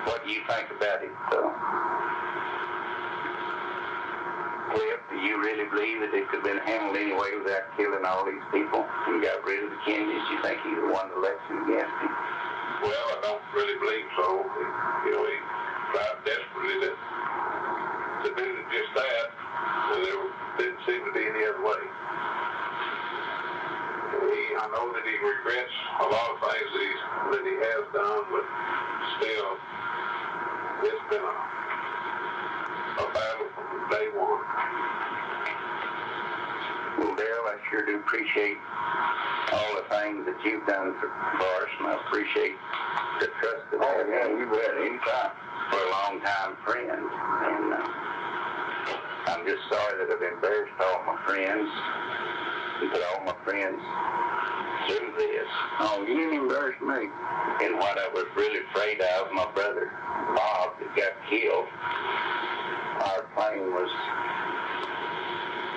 What do you think about it, Cliff? Do you really believe that it could have been handled anyway without killing all these people and got rid of the Kennedys? You think he would have won the election against him? Well, I don't really believe so. He tried desperately to do just that, and there didn't seem to be any other way. I know that he regrets a lot of things that he has done, but still, it's been a battle from day one. Well, Dale, I sure do appreciate all the things that you've done for us, and I appreciate the trust that I have in you. Anytime. For a long-time friend, and I'm just sorry that I've embarrassed all my friends and put all my friends through this. Oh, you didn't embarrass me. And what I was really afraid of, my brother Bob that got killed, our plane was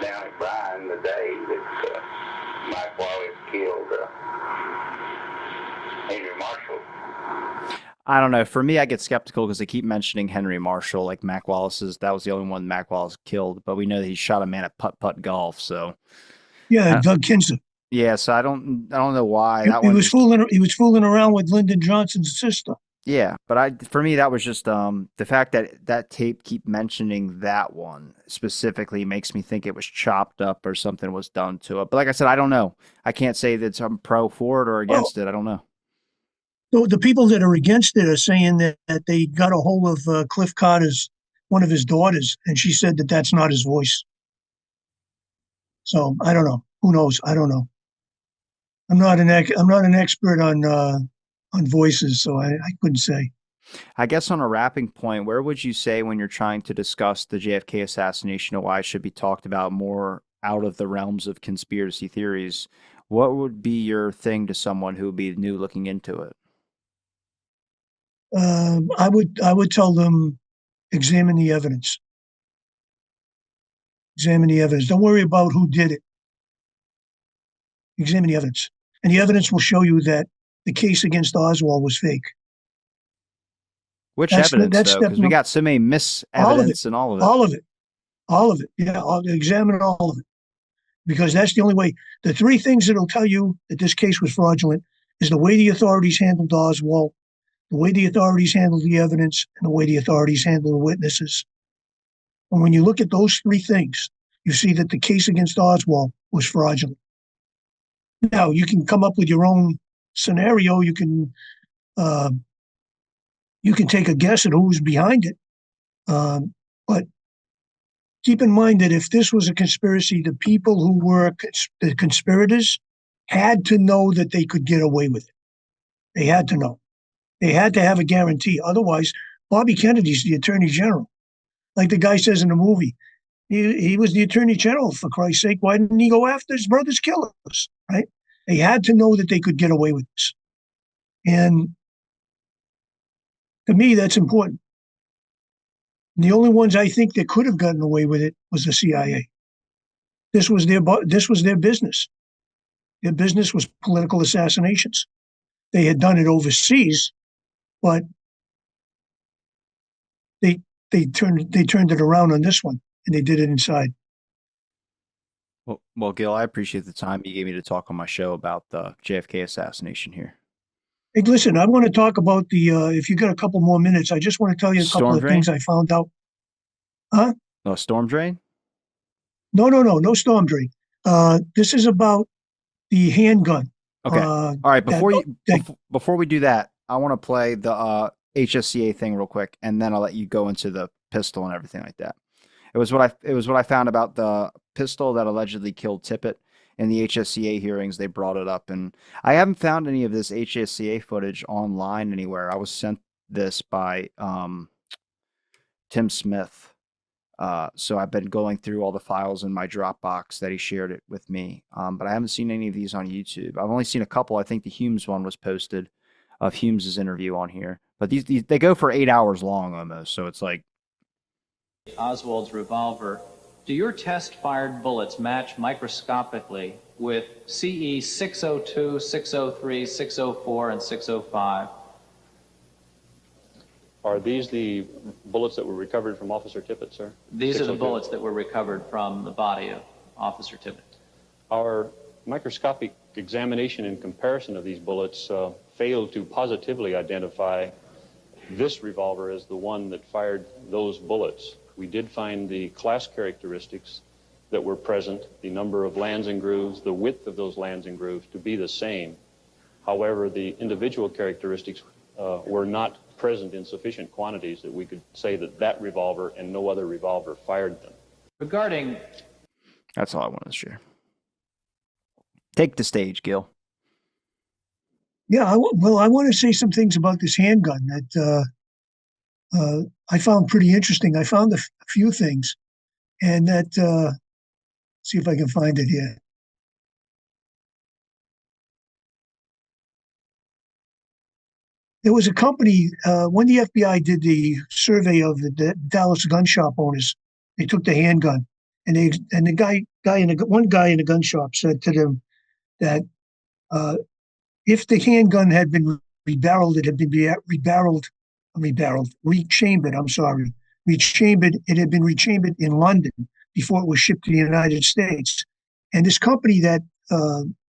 down at Bryan the day that Mike Wallace killed Henry Marshall. I don't know. For me, I get skeptical because they keep mentioning Henry Marshall, like Mac Wallace's. That was the only one Mac Wallace killed, but we know that he shot a man at putt-putt golf. So Yeah, Doug Kinser. yeah, so I don't know why He, that he one. was fooling. He was fooling around with Lyndon Johnson's sister. Yeah, but for me that was just the fact that that tape keep mentioning that one specifically makes me think it was chopped up or something was done to it. But like I said, I don't know. I can't say that I'm pro for it or against it. I don't know. So the people that are against it are saying that they got a hold of Cliff Carter's, one of his daughters, and she said that that's not his voice. So I don't know. Who knows? I don't know. I'm not an expert on voices, so I couldn't say. I guess on a wrapping point, where would you say when you're trying to discuss the JFK assassination and why it should be talked about more out of the realms of conspiracy theories, what would be your thing to someone who would be new looking into it? I would tell them, examine the evidence. Examine the evidence. Don't worry about who did it. Examine the evidence. And the evidence will show you that the case against Oswald was fake. Which evidence, though? Because we got so many mis-evidence and all of it. All of it. All of it. Yeah, examine all of it. Because that's the only way. The three things that will tell you that this case was fraudulent is the way the authorities handled Oswald, the way the authorities handled the evidence, and the way the authorities handled the witnesses. And when you look at those three things, you see that the case against Oswald was fraudulent. Now, you can come up with your own scenario. You can take a guess at who's behind it. But keep in mind that if this was a conspiracy, the people who were the conspirators had to know that they could get away with it. They had to know. They had to have a guarantee. Otherwise, Bobby Kennedy's the attorney general. Like the guy says in the movie, he was the attorney general, for Christ's sake. Why didn't he go after his brother's killers, right? They had to know that they could get away with this. And to me, that's important. And the only ones I think that could have gotten away with it was the CIA. This was their business. Their business was political assassinations. They had done it overseas, but they turned it around on this one, and they did it inside. Well, Gil, I appreciate the time you gave me to talk on my show about the JFK assassination here. Hey, listen, I want to talk about if you got a couple more minutes, I just want to tell you a couple of things I found out. Huh? No, storm drain? No storm drain. This is about the handgun. Okay. All right. Before we do that, I want to play the HSCA thing real quick, and then I'll let you go into the pistol and everything like that. It was what I found about the pistol that allegedly killed Tippit. In the HSCA hearings, they brought it up, and I haven't found any of this HSCA footage online anywhere. I was sent this by Tim Smith. So I've been going through all the files in my Dropbox that he shared it with me. But I haven't seen any of these on YouTube. I've only seen a couple. I think the Humes one was posted of Humes' interview on here. But these they go for 8 hours long almost. So it's like Oswald's revolver. Do your test-fired bullets match microscopically with CE 602, 603, 604, and 605? Are these the bullets that were recovered from Officer Tippit, sir? These are the bullets that were recovered from the body of Officer Tippit. Our microscopic examination and comparison of these bullets failed to positively identify this revolver as the one that fired those bullets. We did find the class characteristics that were present, the number of lands and grooves, the width of those lands and grooves to be the same. However, the individual characteristics were not present in sufficient quantities that we could say that that revolver and no other revolver fired them. Regarding... That's all I wanted to share. Take the stage, Gil. Yeah, I want to say some things about this handgun that I found pretty interesting. I found a few things, and that, see if I can find it here. there was a company, when the FBI did the survey of the Dallas gun shop owners, they took the handgun, and one guy in the gun shop said to them that if the handgun had been rechambered, it had been rechambered in London before it was shipped to the United States. And this company that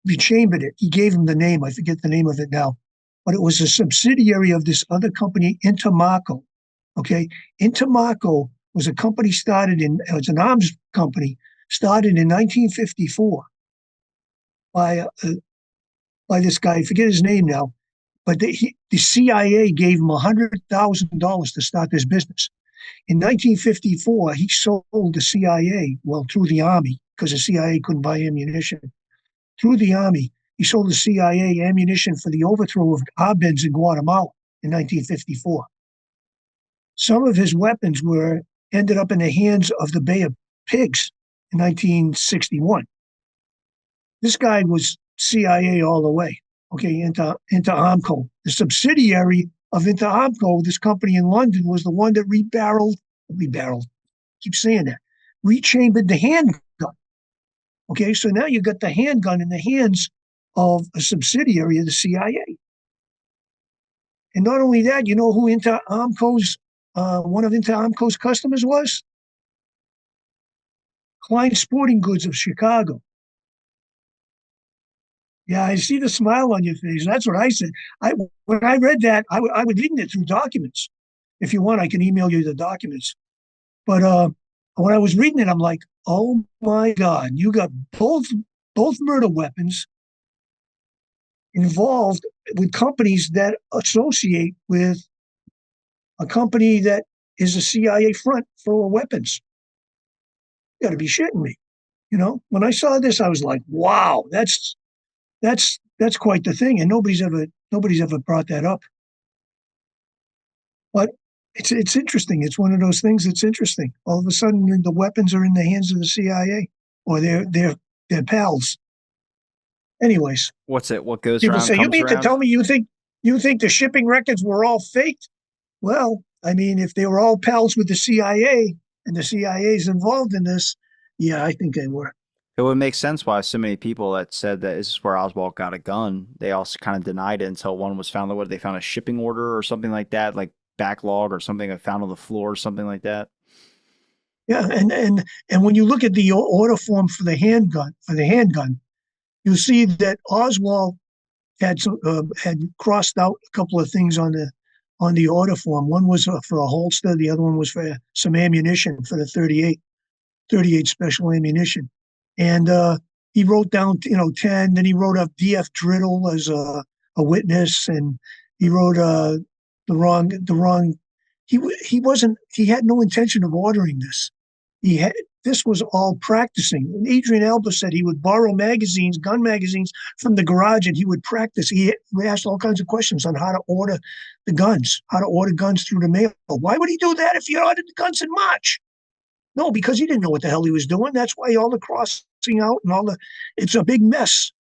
rechambered it, he gave him the name, I forget the name of it now, but it was a subsidiary of this other company, Intermarco. Okay, Intermarco was a company it's an arms company started in 1954 by this guy, I forget his name now, but the CIA gave him $100,000 to start this business. In 1954, he sold the CIA, well, through the Army, because the CIA couldn't buy ammunition. Through the Army, he sold the CIA ammunition for the overthrow of Arbenz in Guatemala in 1954. Some of his weapons ended up in the hands of the Bay of Pigs in 1961. This guy was CIA all the way. Okay, Interarmco. The subsidiary of Interarmco, this company in London, was the one that keep saying that, rechambered the handgun. Okay, so now you got the handgun in the hands of a subsidiary of the CIA. And not only that, you know who one of Interarmco's customers was? Klein Sporting Goods of Chicago. Yeah, I see the smile on your face. That's what I said. When I read that, I was reading it through documents. If you want, I can email you the documents. But when I was reading it, I'm like, oh my God, you got both murder weapons involved with companies that associate with a company that is a CIA front for weapons. You got to be shitting me. You know, when I saw this, I was like, wow, that's quite the thing, and nobody's ever brought that up. But it's interesting. It's one of those things that's interesting. All of a sudden, the weapons are in the hands of the CIA or their pals. Anyways, What goes people around say, comes you mean around? to tell me you think the shipping records were all faked? Well, I mean, if they were all pals with the CIA and the CIA is involved in this, yeah, I think they were. It would make sense why so many people that said that this is where Oswald got a gun, they also kind of denied it until one was found. What, they found a shipping order or something like that, like backlog or something found on the floor or something like that. Yeah, and when you look at the order form for the handgun, you'll see that Oswald had crossed out a couple of things on the order form. One was for a holster, the other one was for some ammunition for the 38 special ammunition. And he wrote down, 10. Then he wrote up D.F. Driddle as a witness, and he wrote the wrong. He had no intention of ordering this. This was all practicing. And Adrian Alba said he would borrow gun magazines from the garage, and he would practice. He asked all kinds of questions on how to order guns through the mail. Why would he do that if he ordered the guns in March? No, because he didn't know what the hell he was doing. That's why all the crossing out and it's a big mess.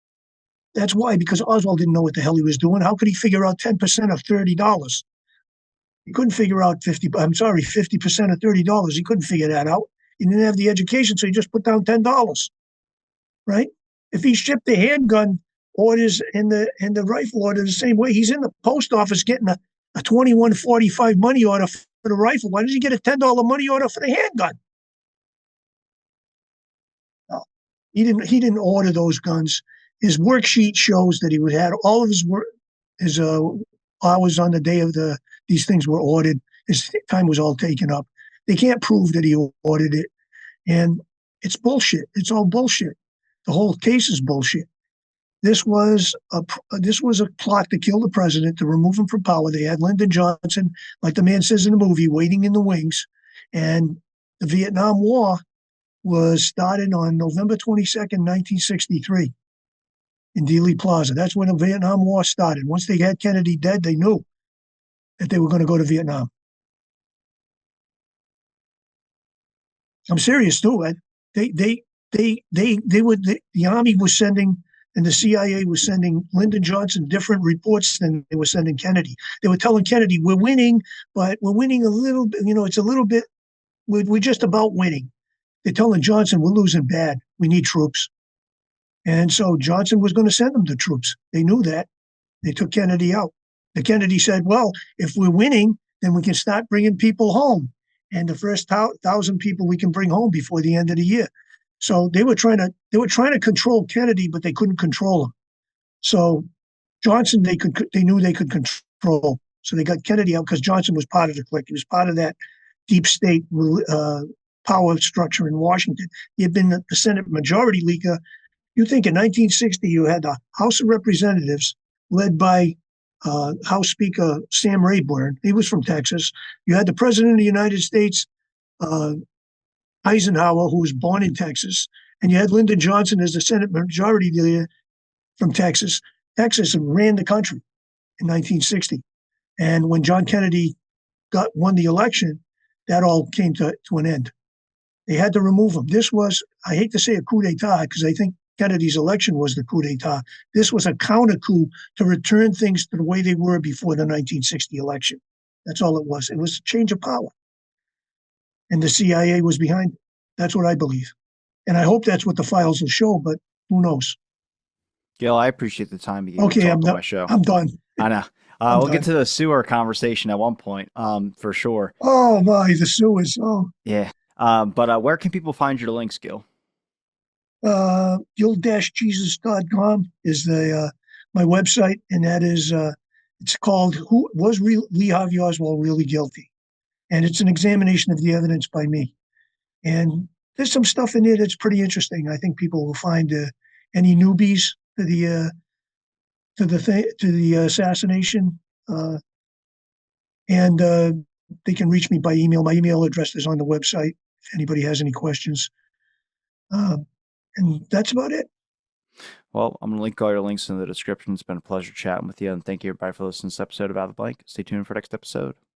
That's why, because Oswald didn't know what the hell he was doing. How could he figure out 10% of $30? He couldn't figure out 50% of $30. He couldn't figure that out. He didn't have the education, so he just put down $10, right? If he shipped the handgun orders and the rifle order the same way, he's in the post office getting a $21.45 money order for the rifle. Why does he get a $10 money order for the handgun? No, he didn't order those guns. His worksheet shows that he had all of his hours on the day of these things were ordered. His time was all taken up. They can't prove that he ordered it. And it's bullshit. It's all bullshit. The whole case is bullshit. This was a plot to kill the president, to remove him from power. They had Lyndon Johnson, like the man says in the movie, waiting in the wings. And the Vietnam War was started on November 22nd, 1963 in Dealey Plaza. That's when the Vietnam War started. Once they had Kennedy dead, they knew that they were going to go to Vietnam. I'm serious too. The Army was sending And the CIA was sending Lyndon Johnson different reports than they were sending Kennedy. They were telling Kennedy, we're winning, but we're winning a little bit, it's a little bit, we're just about winning. They're telling Johnson, we're losing bad. We need troops. And so Johnson was going to send them the troops. They knew that. They took Kennedy out. The Kennedy said, well, if we're winning, then we can start bringing people home. And the first 1,000 people we can bring home before the end of the year. So they were trying to control Kennedy, but they couldn't control him. So Johnson, they knew they could control. So they got Kennedy out because Johnson was part of the clique. He was part of that deep state power structure in Washington. He had been the Senate Majority Leader. You think in 1960 you had the House of Representatives led by House Speaker Sam Rayburn. He was from Texas. You had the President of the United States, Eisenhower, who was born in Texas, and you had Lyndon Johnson as the Senate Majority Leader from Texas. Texas ran the country in 1960. And when John Kennedy won the election, that all came to an end. They had to remove him. This was, I hate to say a coup d'etat, because I think Kennedy's election was the coup d'etat. This was a counter coup to return things to the way they were before the 1960 election. That's all it was. It was a change of power. And the CIA was behind it. That's what I believe. And I hope that's what the files will show, but who knows? Gil, I appreciate the time you gave Okay, to talk on my show. I'm done. I know. We'll get to the sewer conversation at one point, for sure. Oh my, the sewers. Oh. Yeah. But where can people find your links, Gil? Gil-Jesus.com is my website, and that is it's called Lee Harvey Oswald Really Guilty? And it's an examination of the evidence by me. And there's some stuff in there that's pretty interesting. I think people will find any newbies to the assassination, and they can reach me by email. My email address is on the website if anybody has any questions. And that's about it. Well, I'm going to link all your links in the description. It's been a pleasure chatting with you. And thank you, everybody, for listening to this episode of Out of the Blank. Stay tuned for next episode.